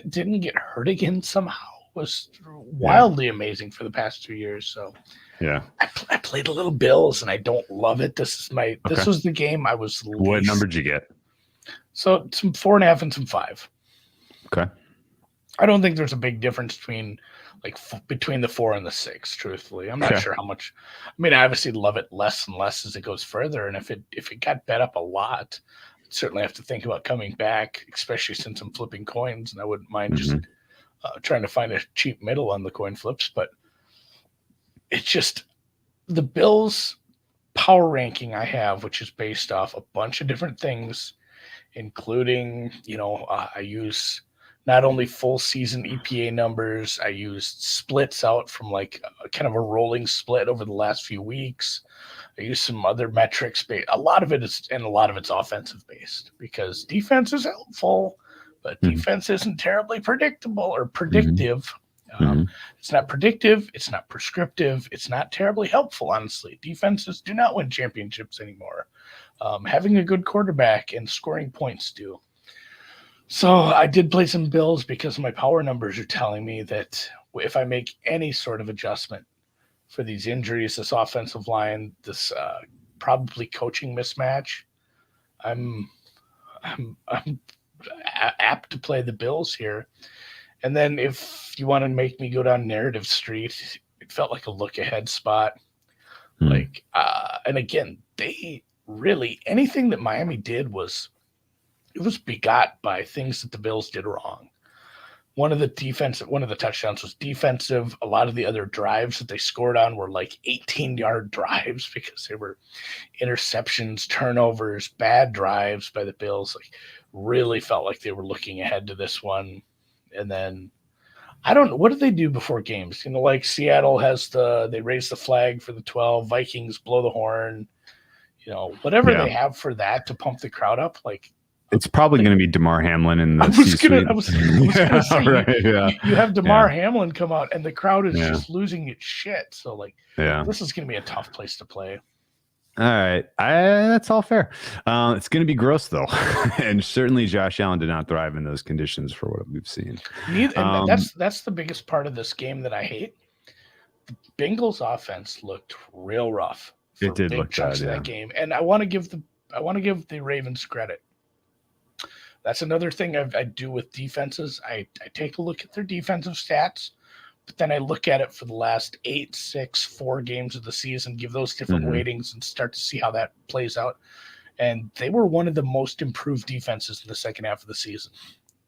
didn't get hurt again somehow was wildly amazing for the past 2 years. So Yeah. I played a little Bills, and I don't love it. This was the game I was least. What number did you get? So some 4.5 and some 5. Okay. I don't think there's a big difference between the 4 and the 6. Truthfully, I'm not sure how much. I mean, I obviously love it less and less as it goes further, and if it got bet up a lot, I'd certainly have to think about coming back, especially since I'm flipping coins, and I wouldn't mind just trying to find a cheap middle on the coin flips. But it's just the Bills power ranking I have, which is based off a bunch of different things, including, I use not only full season EPA numbers, I use splits out from kind of a rolling split over the last few weeks. I use some other metrics. A lot of it's offensive based, because defense is helpful, but defense isn't terribly predictable or predictive. It's not predictive. It's not prescriptive. It's not terribly helpful, honestly. Defenses do not win championships anymore. Having a good quarterback and scoring points do. So I did play some Bills because my power numbers are telling me that if I make any sort of adjustment for these injuries, this offensive line, this probably coaching mismatch, I'm apt to play the Bills here. And then if you want to make me go down narrative street, it felt like a look ahead spot. And again, they really, anything that Miami did was begot by things that the Bills did wrong. One of the touchdowns was defensive. A lot of the other drives that they scored on were 18-yard drives because they were interceptions, turnovers, bad drives by the Bills. Really felt like they were looking ahead to this one. And then I don't know, what do they do before games? Seattle they raise the flag for the 12, Vikings blow the horn, whatever they have for that to pump the crowd up. It's probably going to be DeMar Hamlin in the I was gonna say, right, you have DeMar Hamlin come out and the crowd is just losing its shit. So this is going to be a tough place to play. All right. That's all fair. It's going to be gross, though. And certainly Josh Allen did not thrive in those conditions for what we've seen. And that's the biggest part of this game that I hate. The Bengals offense looked real rough. It did look chunks bad, of that game. And I want to give the Ravens credit. That's another thing I do with defenses. I take a look at their defensive stats, but then I look at it for the last 8, 6, 4 games of the season, give those different weightings and start to see how that plays out. And they were one of the most improved defenses in the second half of the season.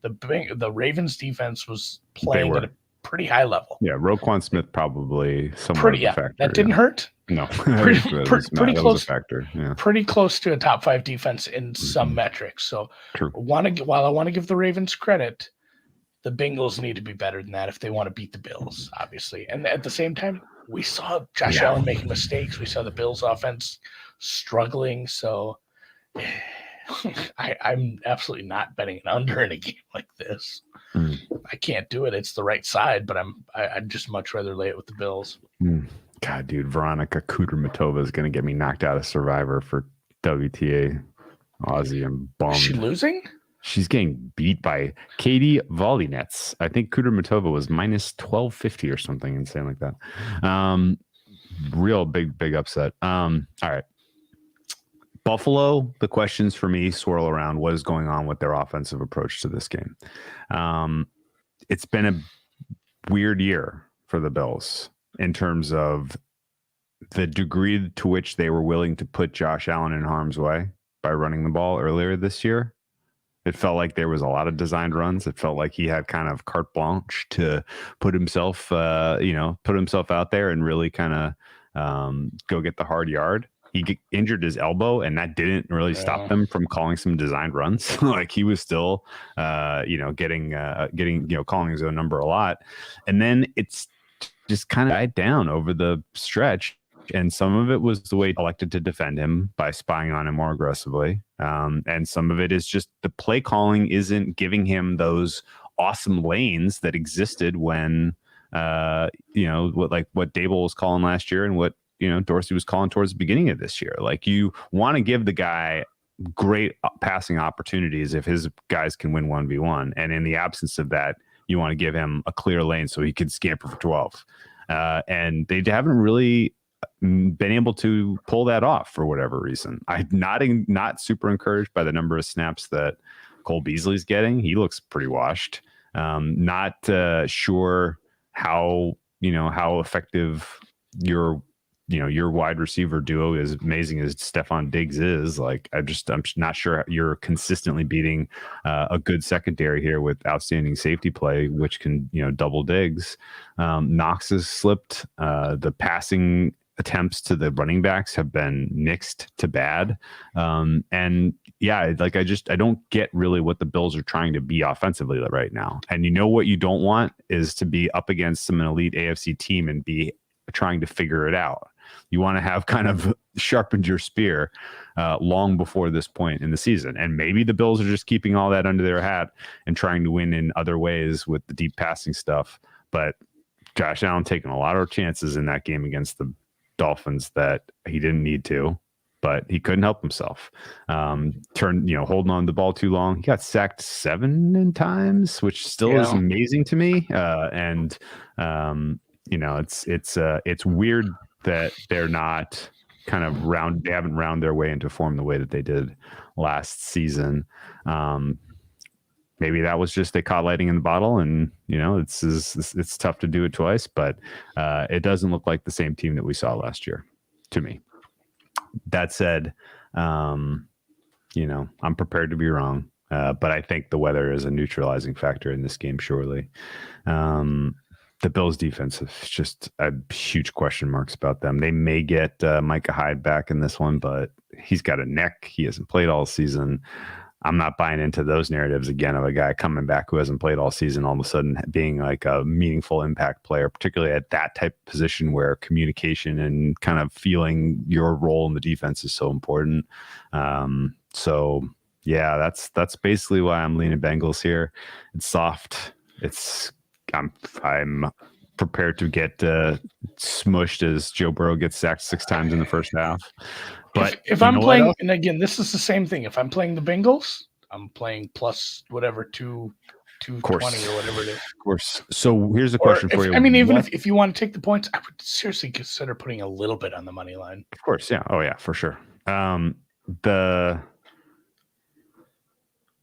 The Ravens defense was playing at a pretty high level. Yeah, Roquan Smith probably somewhat a factor. That didn't hurt. No, pretty close. Was a factor. Yeah. Pretty close to a top 5 defense in some metrics. So, while I want to give the Ravens credit, the Bengals need to be better than that if they want to beat the Bills, obviously. And at the same time, we saw Josh Allen making mistakes. We saw the Bills offense struggling. So, I'm absolutely not betting an under in a game like this. I can't do it. It's the right side, but I'd just much rather lay it with the Bills. God, dude, Veronica Kudermatova is going to get me knocked out of Survivor for WTA Aussie. I'm bummed. Is she losing? She's getting beat by Katie Volinets. I think Kudermatova was minus 1250 or something insane like that. Real big upset. All right. Buffalo, the questions for me swirl around what is going on with their offensive approach to this game. It's been a weird year for the Bills in terms of the degree to which they were willing to put Josh Allen in harm's way by running the ball earlier this year. It felt like there was a lot of designed runs. It felt like he had kind of carte blanche to put himself out there and really kind of go get the hard yard. He injured his elbow, and that didn't really stop them from calling some designed runs. Like he was still, getting calling his own number a lot. And then it's just kind of died down over the stretch. And some of it was the way he elected to defend him by spying on him more aggressively. And some of it is just the play calling isn't giving him those awesome lanes that existed when, what Dable was calling last year and what, Dorsey was calling towards the beginning of this year. Like you want to give the guy great passing opportunities if his guys can win 1v1. And in the absence of that, you want to give him a clear lane so he can scamper for 12. And they haven't really been able to pull that off for whatever reason. I'm not super encouraged by the number of snaps that Cole Beasley's getting. He looks pretty washed. Not sure how effective your wide receiver duo, as amazing as Stephon Diggs is. Like, I'm not sure you're consistently beating a good secondary here with outstanding safety play, which can double Diggs. Knox has slipped. The passing attempts to the running backs have been mixed to bad. And yeah, like I don't get really what the Bills are trying to be offensively right now. And what you don't want is to be up against some elite AFC team and be trying to figure it out. You want to have kind of sharpened your spear long before this point in the season. And maybe the Bills are just keeping all that under their hat and trying to win in other ways with the deep passing stuff. But Josh Allen taking a lot of chances in that game against the Dolphins that he didn't need to, but he couldn't help himself. Holding on to the ball too long. He got sacked 7 times, which still is amazing to me. It's weird that they're not kind of they haven't round their way into form the way that they did last season. Maybe that was just they caught lightning in the bottle, and it's tough to do it twice, but it doesn't look like the same team that we saw last year to me. That said, I'm prepared to be wrong, but I think the weather is a neutralizing factor in this game, surely. The Bills defense is just huge question marks about them. They may get Micah Hyde back in this one, but he's got a neck. He hasn't played all season. I'm not buying into those narratives again of a guy coming back who hasn't played all season, all of a sudden being like a meaningful impact player, particularly at that type of position where communication and kind of feeling your role in the defense is so important. So yeah, that's basically why I'm leaning Bengals here. It's soft. I'm prepared to get smushed as Joe Burrow gets sacked 6 times in the first half. But if I'm playing, and again, this is the same thing. If I'm playing the Bengals, I'm playing plus whatever 220 or whatever it is. Of course. So here's a question for you. I mean, even if you want to take the points, I would seriously consider putting a little bit on the money line. Of course, yeah. Oh yeah, for sure. The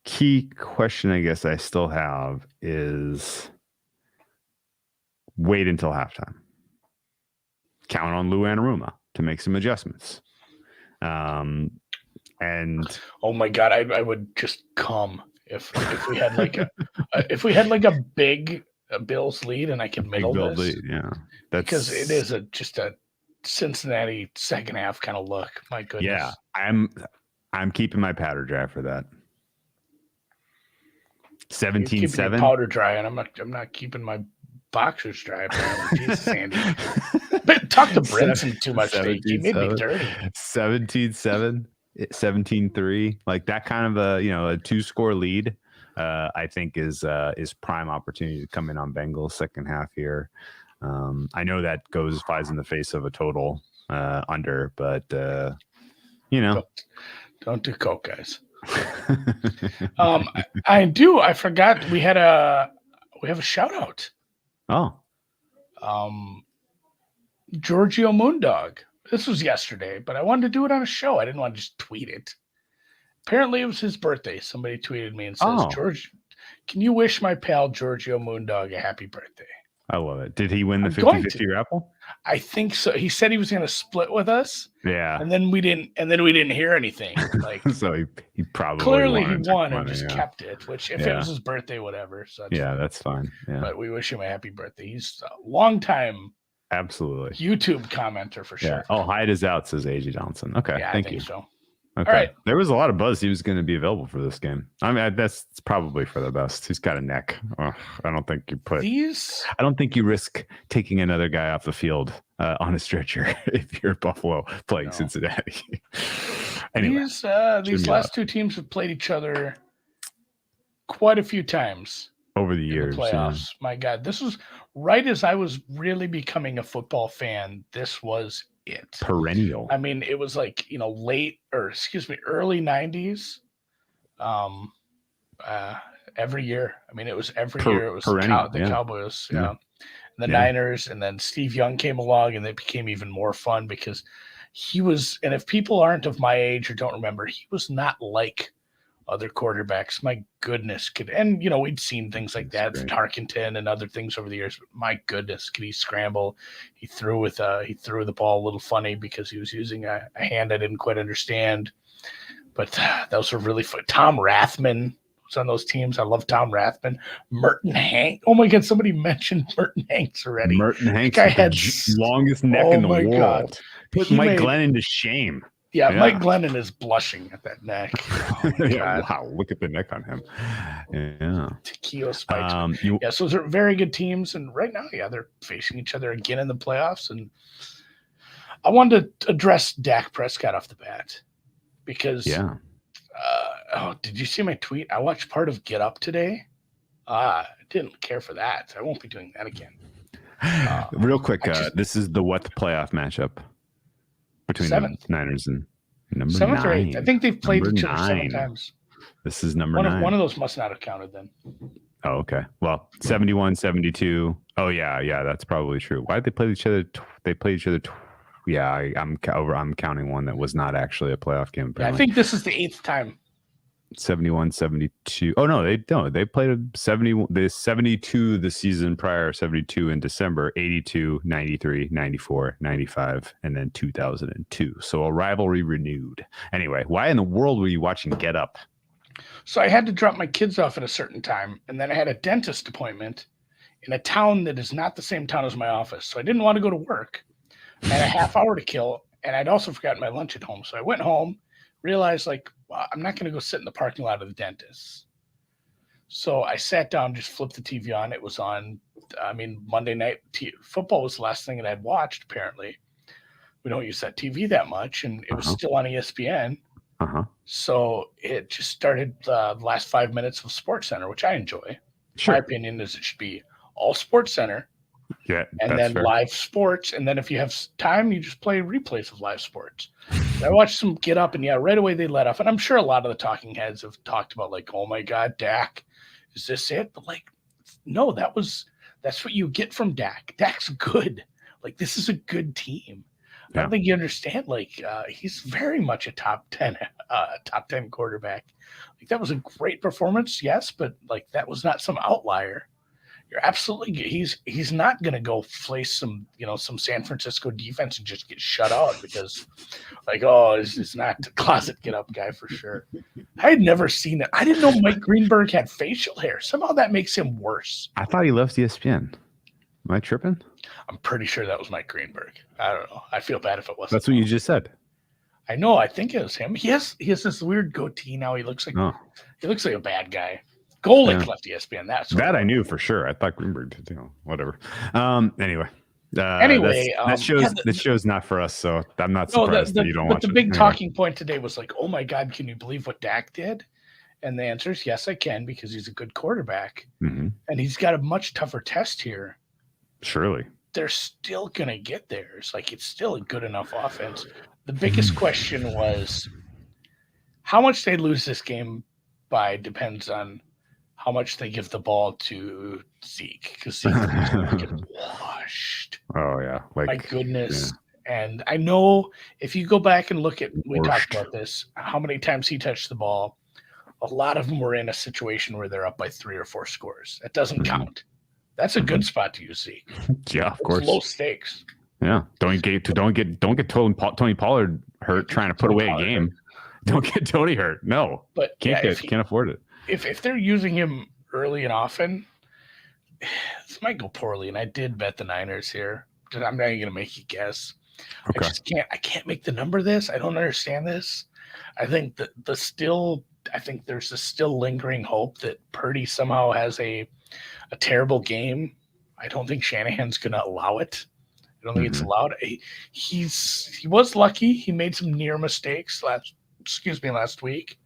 key question I guess I still have is wait until halftime. Count on Lou Anarumo to make some adjustments. And oh my God, I would just come if we had like a big Bills lead and I could middle this. Lead, yeah, because it is just a Cincinnati second half kind of look. My goodness. Yeah, I'm keeping my powder dry for that. 17-7 powder dry, and I'm not keeping my boxers dry. Jesus, Andy. But talk to Brinson too much. He made me dirty. 17-7, 17-3, like that kind of a 2-score lead. I think is prime opportunity to come in on Bengals second half here. I know that flies in the face of a total under, but don't do coke, guys. I forgot we have a shout out. Oh. Giorgio Moondog. This was yesterday, but I wanted to do it on a show. I didn't want to just tweet it. Apparently it was his birthday. Somebody tweeted me and says, George, can you wish my pal Giorgio Moondog a happy birthday? I love it. Did he win the 50-50 raffle? I think so. He said he was going to split with us. Yeah. And then we didn't hear anything. Like, so he probably clearly he won and just kept it, which if it was his birthday, whatever. So that's fine. Yeah. But we wish him a happy birthday. He's a long time absolutely YouTube commenter for sure. Yeah. Oh, Hyde is out, says AJ Johnson. Okay. Yeah, thank I think you. So. Okay. All right. There was a lot of buzz he was going to be available for this game. I mean, that's probably for the best. He's got a neck. I don't think you risk taking another guy off the field on a stretcher if you're Buffalo playing Cincinnati. Anyway, these last two teams have played each other quite a few times over the years. The playoffs. Yeah. My God, this was right as I was really becoming a football fan. This was it. Perennial. I mean, it was like, early 90s. Every year. I mean, it was every year. It was the Cowboys. Yeah. the Niners, and then Steve Young came along, and it became even more fun because he was. And if people aren't of my age or don't remember, he was not like other quarterbacks. My goodness, and we'd seen things like that, Tarkenton and other things over the years. But my goodness, could he scramble? He threw the ball a little funny because he was using a hand I didn't quite understand. But those were really fun. Tom Rathman was on those teams. I love Tom Rathman. Merton Hanks. Oh my God, somebody mentioned Merton Hanks already. Merton Hanks had the longest neck in the world. God. Put Mike Glennon to shame. Yeah, Mike Glennon is blushing at that neck. Oh wow, look at the neck on him. Yeah. Tequila spikes. So those are very good teams. And right now, they're facing each other again in the playoffs. And I wanted to address Dak Prescott off the bat because did you see my tweet? I watched part of Get Up today. I didn't care for that. I won't be doing that again. Real quick, this is the playoff matchup between the Niners and number 7th 9. Or 8th. I think they've played each other 7 times. This is number 9. One of those must not have counted then. Oh, okay. Well, 71, 72. Oh, yeah, that's probably true. Why did they play each other? They played each other. I'm counting one that was not actually a playoff game. Yeah, I think this is the 8th time. 71, 72. Oh no, they don't. They played 72 the season prior, 72 in December, 82, 93, 94, 95, and then 2002. So a rivalry renewed. Anyway, why in the world were you watching Get Up? So I had to drop my kids off at a certain time, and then I had a dentist appointment in a town that is not the same town as my office. So I didn't want to go to work. I had a half hour to kill, and I'd also forgotten my lunch at home. So I went home, realized I'm not going to go sit in the parking lot of the dentist. So I sat down, just flipped the TV on. It was on, Monday night football was the last thing that I'd watched, apparently. We don't use that TV that much, and it was still on ESPN. So it just started the last 5 minutes of SportsCenter, which I enjoy. Sure. My opinion is it should be all SportsCenter. Yeah, and then fair. Live sports, and then if you have time, you just play replays of live sports. I watched some Get Up, and right away they let off. And I'm sure a lot of the talking heads have talked about oh my God, Dak, is this it? But no, that's what you get from Dak. Dak's good. This is a good team. I don't think you understand. He's very much a top 10 quarterback. That was a great performance, yes, but that was not some outlier. You're absolutely. He's not going to go face some San Francisco defense and just get shut out because, it's not the closet Get Up guy for sure. I had never seen it. I didn't know Mike Greenberg had facial hair. Somehow that makes him worse. I thought he left ESPN. Am I tripping? I'm pretty sure that was Mike Greenberg. I don't know. I feel bad if it wasn't. That's what you just said. I know. I think it was him. He has this weird goatee now. He looks like a bad guy. Golick left ESPN. That I knew for sure. I thought Greenberg did. Whatever. Anyway, this show's not for us. So I'm not surprised that you don't watch it. But the big talking point today was oh my God, can you believe what Dak did? And the answer is yes, I can, because he's a good quarterback, and he's got a much tougher test here. Surely, they're still gonna get there. It's still a good enough offense. The biggest question was how much they lose this game by depends on how much they give the ball to Zeke, because Zeke is going to get washed. Oh, yeah. My goodness. Yeah. And I know if you go back and look at, we talked about this, how many times he touched the ball, a lot of them were in a situation where they're up by 3 or 4 scores. That doesn't count. That's a good spot to use Zeke. Yeah, of course. Low stakes. Yeah. Don't get Tony Pollard hurt trying to put away a game. Don't get Tony hurt. No. But can't afford it. If they're using him early and often, this might go poorly. And I did bet the Niners here. I'm not even going to make you guess. Okay. I can't make the number this. I don't understand this. I think there's a still lingering hope that Purdy somehow has a terrible game. I don't think Shanahan's going to allow it. I don't think it's allowed. He was lucky. He made some near mistakes last week.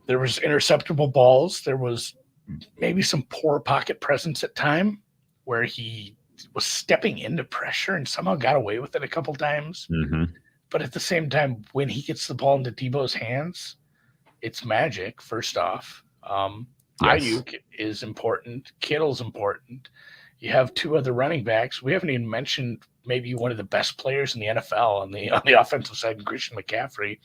There was interceptable balls. There was maybe some poor pocket presence at time where he was stepping into pressure and somehow got away with it a couple times. But at the same time, when he gets the ball into Debo's hands, it's magic, first off. Ayuk is important. Kittle's important. You have two other running backs. We haven't even mentioned maybe one of the best players in the NFL on the offensive side, Christian McCaffrey,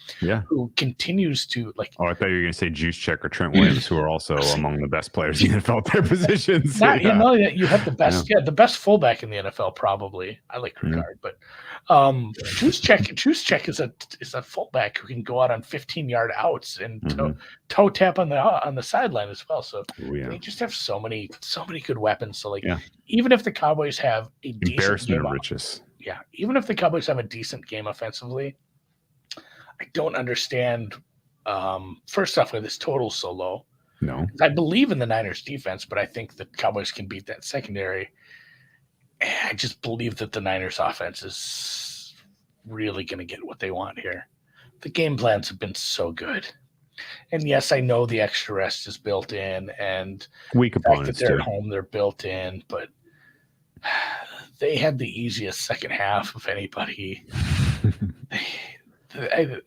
who continues to Oh, I thought you were going to say Juice Check or Trent Williams, who are also among the best players in the NFL at their positions. You have the best, the best fullback in the NFL probably. I like Ricard, but Juice Check is a fullback who can go out on 15-yard outs and toe tap on the sideline as well. So they just have so many good weapons. So even if the Cowboys have a decent game, riches. Yeah, even if the Cowboys have a decent game offensively, I don't understand. First off, why this total's so low. No, I believe in the Niners defense, but I think the Cowboys can beat that secondary. I just believe that the Niners offense is really going to get what they want here. The game plans have been so good. And yes, I know the extra rest is built in, and weak opponents that they're at home, they're built in, but they had the easiest second half of anybody.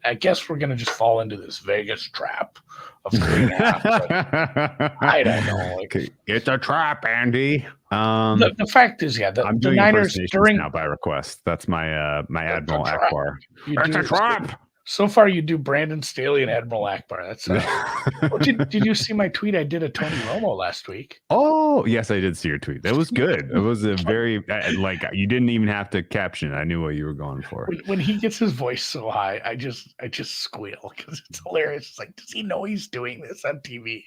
I guess we're going to just fall into this Vegas trap of 3.5. I don't know. It's a trap, Andy. The fact is, I'm doing Niners now by request. That's my my Admiral Akbar. It's a trap. So far, you do Brandon Staley and Admiral Akbar. That's did you see my tweet? I did a Tony Romo last week. Oh, yes, I did see your tweet. That was good. It was a very you didn't even have to caption it. I knew what you were going for. When he gets his voice so high, I just squeal because it's hilarious. It's like, does he know he's doing this on TV?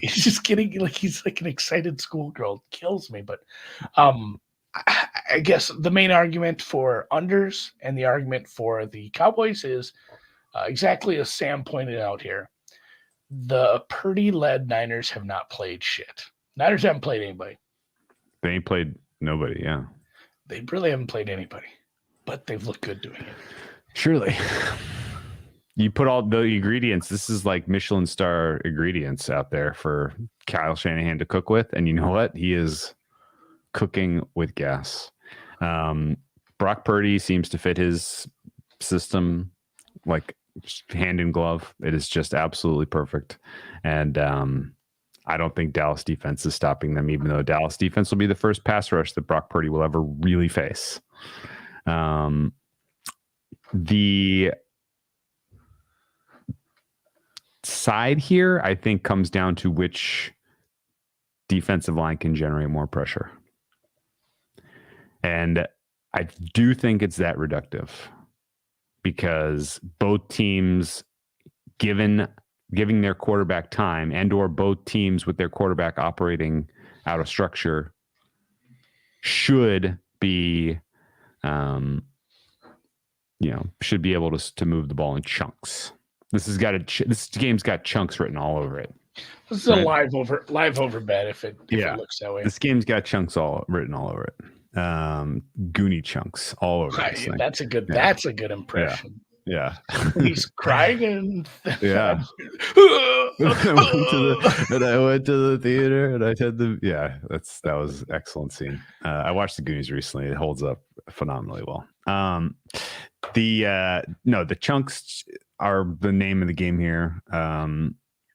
He's just getting he's like an excited schoolgirl. It kills me, but I guess the main argument for unders and the argument for the Cowboys is exactly as Sam pointed out here. The Purdy-led Niners have not played shit. Niners haven't played anybody. They ain't played nobody, yeah. They really haven't played anybody, but they've looked good doing it. Surely. You put all the ingredients. This is like Michelin star ingredients out there for Kyle Shanahan to cook with. And you know what? He is cooking with gas. Brock Purdy seems to fit his system like hand in glove. It is just absolutely perfect. And I don't think Dallas defense is stopping them, even though Dallas defense will be the first pass rush that Brock Purdy will ever really face. The side here, I think, comes down to which defensive line can generate more pressure. And I do think it's that reductive because both teams, giving their quarterback time and or both teams with their quarterback operating out of structure should be, should be able to move the ball in chunks. This game's got chunks written all over it. This is a live over bet if it looks that way. This game's got chunks written all over it. Goonie chunks all over. Right. That's a good impression. Yeah. He's crying and I went to the theater and I had that was an excellent scene. I watched the Goonies recently. It holds up phenomenally well. The chunks are the name of the game here.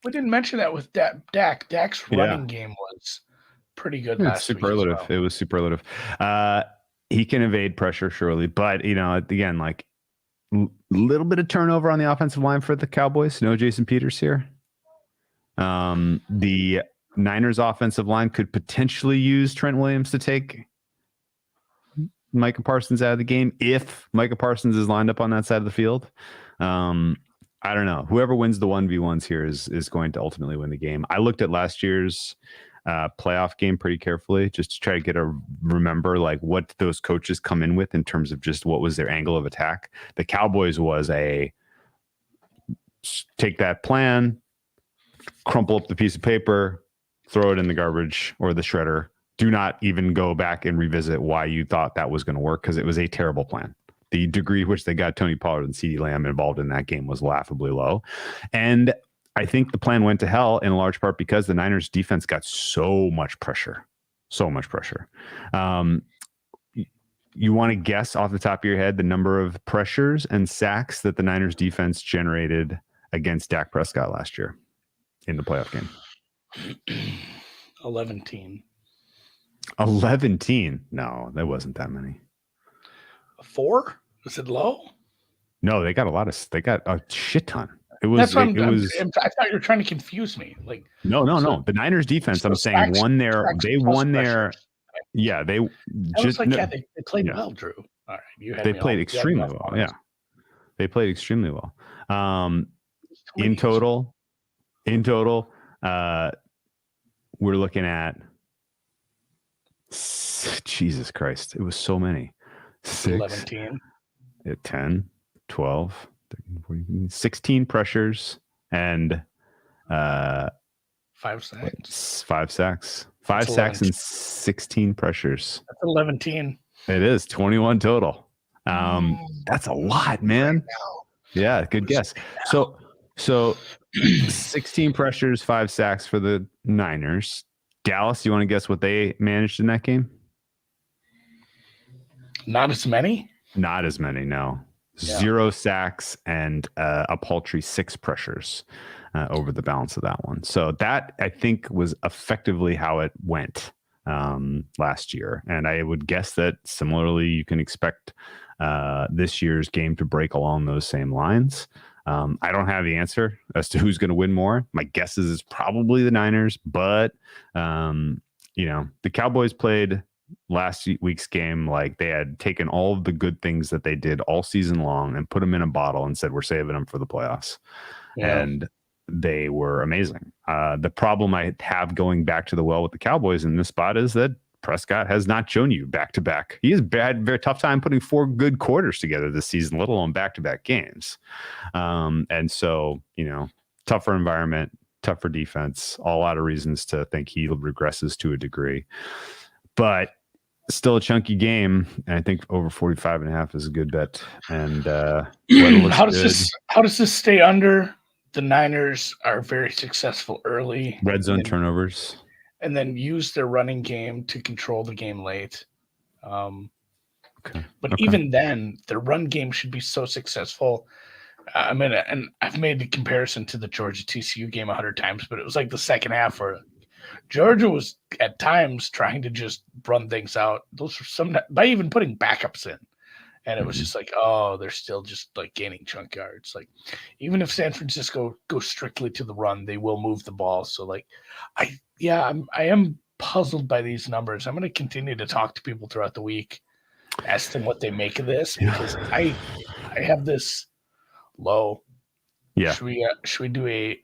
We didn't mention that with Dak. Dak's running game was pretty good last week. Superlative. It was superlative. He can evade pressure, surely. But, again, like a little bit of turnover on the offensive line for the Cowboys. No Jason Peters here. The Niners offensive line could potentially use Trent Williams to take Micah Parsons out of the game if Micah Parsons is lined up on that side of the field. I don't know. Whoever wins the 1v1s here is going to ultimately win the game. I looked at last year's playoff game pretty carefully just to try to remember like what those coaches come in with in terms of just what was their angle of attack. The Cowboys was take that plan, crumple up the piece of paper, throw it in the garbage or the shredder. Do not even go back and revisit why you thought that was going to work because it was a terrible plan. The degree which they got Tony Pollard and CeeDee Lamb involved in that game was laughably low. And I think the plan went to hell in large part because the Niners defense got so much pressure. You want to guess off the top of your head the number of pressures and sacks that the Niners defense generated against Dak Prescott last year in the playoff game? 11. 11 No, that wasn't that many. 4? Was it low? No, they got a shit ton. It was. That's what It was. I thought you were trying to confuse me. Like No. The Niners defense. I'm saying won their. They won their. Yeah, they just. They played well, Drew. All right, you had. They played extremely well. Yeah, they played extremely well. In total, we're looking at. Jesus Christ! It was so many. 6, 10, 12, 13, 14, 16 pressures and 5 sacks. 5 sacks. 5 sacks and 16 pressures. That's 11. It is 21 total. That's a lot, man. Yeah, good guess. So 16 pressures, 5 sacks for the Niners. Dallas, you want to guess what they managed in that game? Not as many? Not as many, no. Yeah. 0 sacks and a paltry 6 pressures over the balance of that one. So that, I think, was effectively how it went last year. And I would guess that similarly, you can expect this year's game to break along those same lines. I don't have the answer as to who's going to win more. My guess is it's probably the Niners, but the Cowboys played last week's game like they had taken all of the good things that they did all season long and put them in a bottle and said, we're saving them for the playoffs. Yeah. And they were amazing. The problem I have going back to the well with the Cowboys in this spot is that Prescott has not shown you back-to-back. He has had very tough time putting 4 good quarters together this season, let alone back-to-back games. And so, tougher environment, tougher defense, a lot of reasons to think he regresses to a degree. But still a chunky game. And I think over 45.5 is a good bet. And how does this stay under? The Niners are very successful early. Red zone turnovers. And then use their running game to control the game late. But even then, their run game should be so successful. And I've made the comparison to the Georgia TCU game 100 times, but it was like the second half where Georgia was at times trying to just run things out. Those were by even putting backups in. And it was just like, oh, they're still just like gaining chunk yards. Like, even if San Francisco goes strictly to the run, they will move the ball. So, like, I am puzzled by these numbers. I'm going to continue to talk to people throughout the week, ask them what they make of this, because I have this low. Yeah. Should we do a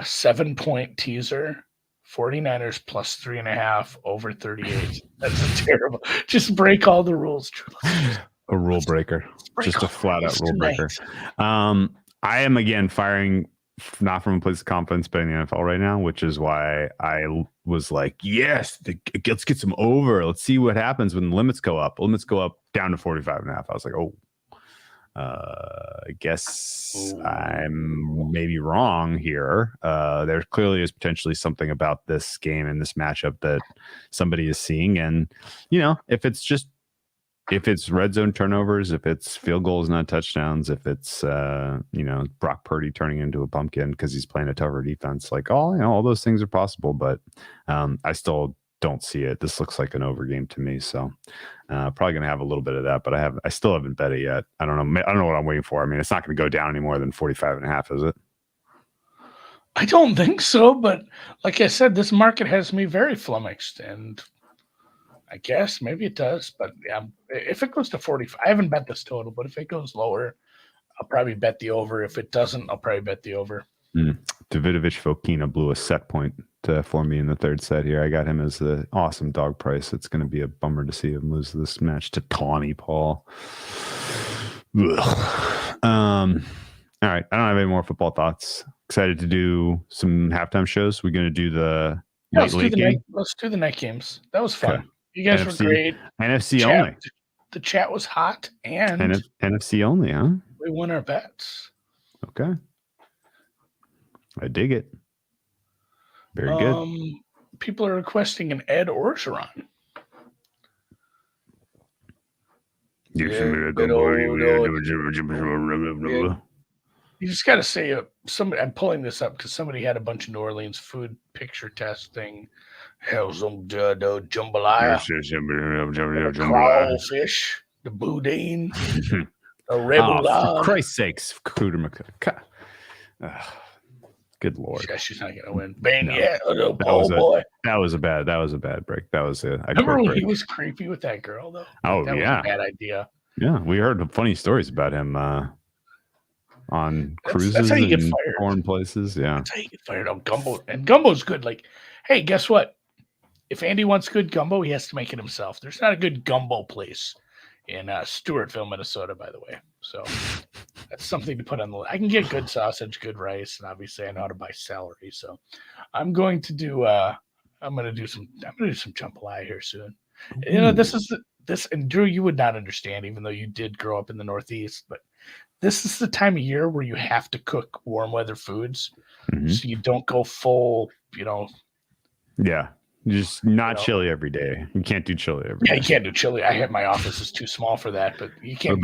7-point teaser? 49ers plus 3.5 over 38. That's a terrible. Just break all the rules. A rule breaker, just a flat out rule breaker. I am again firing not from a place of confidence, but in the NFL right now, which is why I was like, yes, let's get some over. Let's see what happens when the limits go up. Limits go up down to 45.5. I was like, I guess I'm maybe wrong here. There clearly is potentially something about this game and this matchup that somebody is seeing. And, if it's red zone turnovers, if it's field goals, not touchdowns, if it's, Brock Purdy turning into a pumpkin because he's playing a tougher defense, like all those things are possible, but I still don't see it. This looks like an over game to me. So probably going to have a little bit of that, but I still haven't bet it yet. I don't know what I'm waiting for. I mean, it's not going to go down any more than 45.5, is it? I don't think so, but like I said, this market has me very flummoxed, and I guess maybe it does, but yeah, if it goes to 45, I haven't bet this total, but if it goes lower, I'll probably bet the over. If it doesn't, I'll probably bet the over. Davidovich Fokina blew a set point for me in the third set here. I got him as the awesome dog price. It's going to be a bummer to see him lose this match to Tawny Paul. All right. I don't have any more football thoughts. Excited to do some halftime shows. We're going to do the let's do the night games. That was fun. Okay. You guys were great. NFC only. The chat was hot, and NFC only, huh? We won our bets. Okay. I dig it. Very good. People are requesting an Ed Orgeron. You just got to say somebody. I'm pulling this up because somebody had a bunch of New Orleans food picture testing. Hell's on the jambalaya, the crawfish, the boudin, the remoulade. For Christ's sakes, good Lord. Yeah, she's not gonna win. Beignet, boy. That was a bad break. That was a Remember when break. he was creepy with that girl though? Oh, that yeah. was a bad idea. Yeah, we heard funny stories about him on cruises that's how you get and fired. foreign places. Yeah, That's how you get fired on gumbo. And gumbo's good. Like, hey, guess what? If Andy wants good gumbo, he has to make it himself. There's not a good gumbo place in Stewartville, Minnesota, by the way. So that's something to put on the list. I can get good sausage, good rice, and obviously I know how to buy celery. So I'm going to do some jambalaya here soon. You know, this and Drew, you would not understand, even though you did grow up in the Northeast, but this is the time of year where you have to cook warm weather foods, so you don't go full, Yeah, just not chili every day. You can't do chili every day. Yeah, you can't do chili. My office is too small for that, but you can't.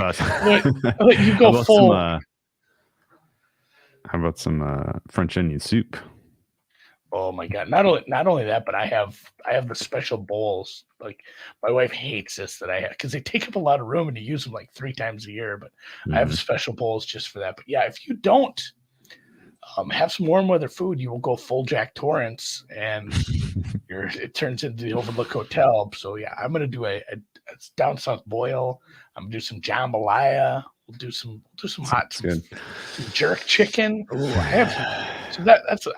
You go full. How about some French onion soup? Oh my God! Not only that, but I have the special bowls. Like my wife hates this that I have because they take up a lot of room and you use them like 3 times a year. But I have special bowls just for that. But yeah, if you don't have some warm weather food, you will go full Jack Torrance and it turns into the Overlook Hotel. So yeah, I'm gonna do a down south boil. I'm gonna do some jambalaya. We'll do some hot some jerk chicken. Ooh, I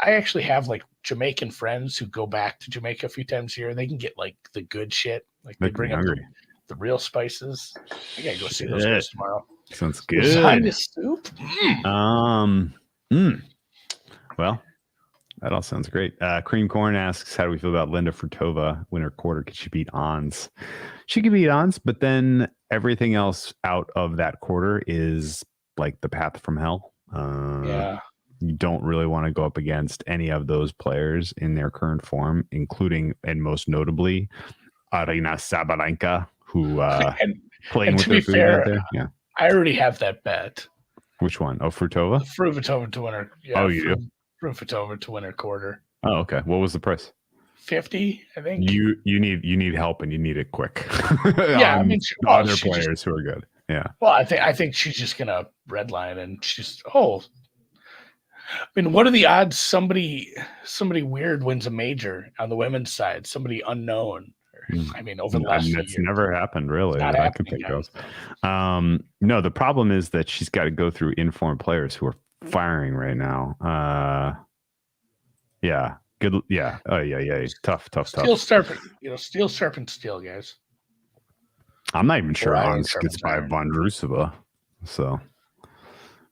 actually have like Jamaican friends who go back to Jamaica a few times a year. They can get like the good shit. Like they bring up the real spices. I gotta go see those guys tomorrow. Sounds good. Lasagna soup. Well, that all sounds great. Cream Corn asks, how do we feel about Linda Furtova? Winter quarter, could she beat Ons? She could beat Ons, but then everything else out of that quarter is like the path from hell. You don't really want to go up against any of those players in their current form, including and most notably Arina Sabalenka, who playing with their food out there. Yeah, I already have that bet. Which one? Oh, Furtova? Furtova to win her. Yeah, you do? Furtova to win her quarter. Oh, okay. What was the price? 50, I think. You need help and you need it quick. Yeah, I mean, other players who are good. Yeah. Well, I think she's just gonna redline and she's I mean, what are the odds somebody weird wins a major on the women's side? Somebody unknown. I mean, over the last few years. That's never happened, really. That I can think of. No, the problem is that she's got to go through informed players who are firing right now. Yeah. Good. Yeah. Oh, yeah. Tough. Steel serpent, steel, guys. I'm not even sure Hans gets by Vondrusova. So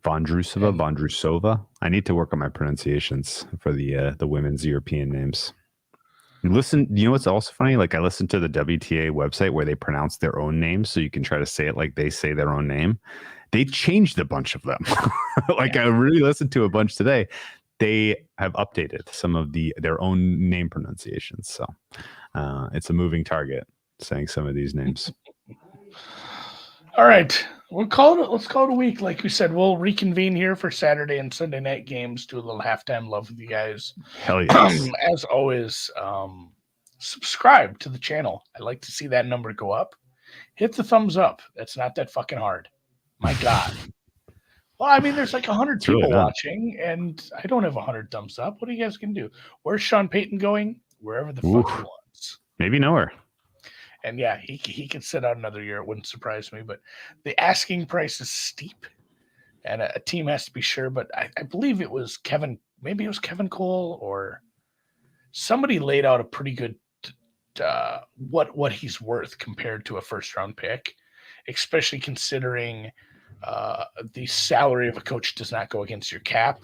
Vondrusova. I need to work on my pronunciations for the women's European names. You know what's also funny? Like I listened to the WTA website where they pronounce their own names, so you can try to say it like they say their own name. They changed a bunch of them. I really listened to a bunch today. They have updated some of their own name pronunciations. So it's a moving target saying some of these names. All right. Let's call it a week. Like we said, we'll reconvene here for Saturday and Sunday night games, do a little halftime love with you guys. Hell yes. As always, subscribe to the channel. I'd like to see that number go up. Hit the thumbs up. That's not that fucking hard. My God. Well, I mean, there's like 100 people watching, and I don't have 100 thumbs up. What are you guys going to do? Where's Sean Payton going? Wherever the fuck he wants. Maybe nowhere. And yeah, he could sit out another year. It wouldn't surprise me. But the asking price is steep, and a team has to be sure. But I believe it was Kevin. Maybe it was Kevin Cole or somebody laid out a pretty good what he's worth compared to a first round pick, especially considering the salary of a coach does not go against your cap.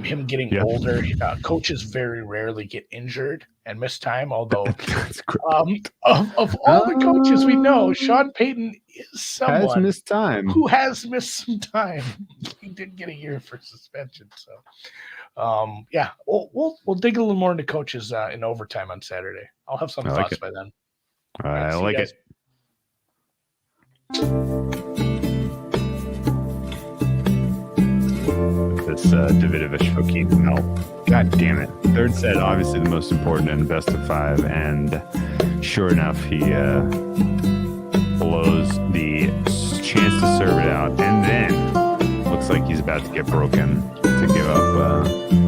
Him getting older, coaches very rarely get injured and miss time. Although of all the coaches we know, Sean Payton is someone has missed time. Who has missed some time. He did get a year for suspension. So, we'll dig a little more into coaches in overtime on Saturday. I'll have some thoughts by then. I like it. this Davidovich Fokina melt. God damn it. Third set, obviously the most important in the best of 5. And sure enough, he blows the chance to serve it out. And then looks like he's about to get broken to give up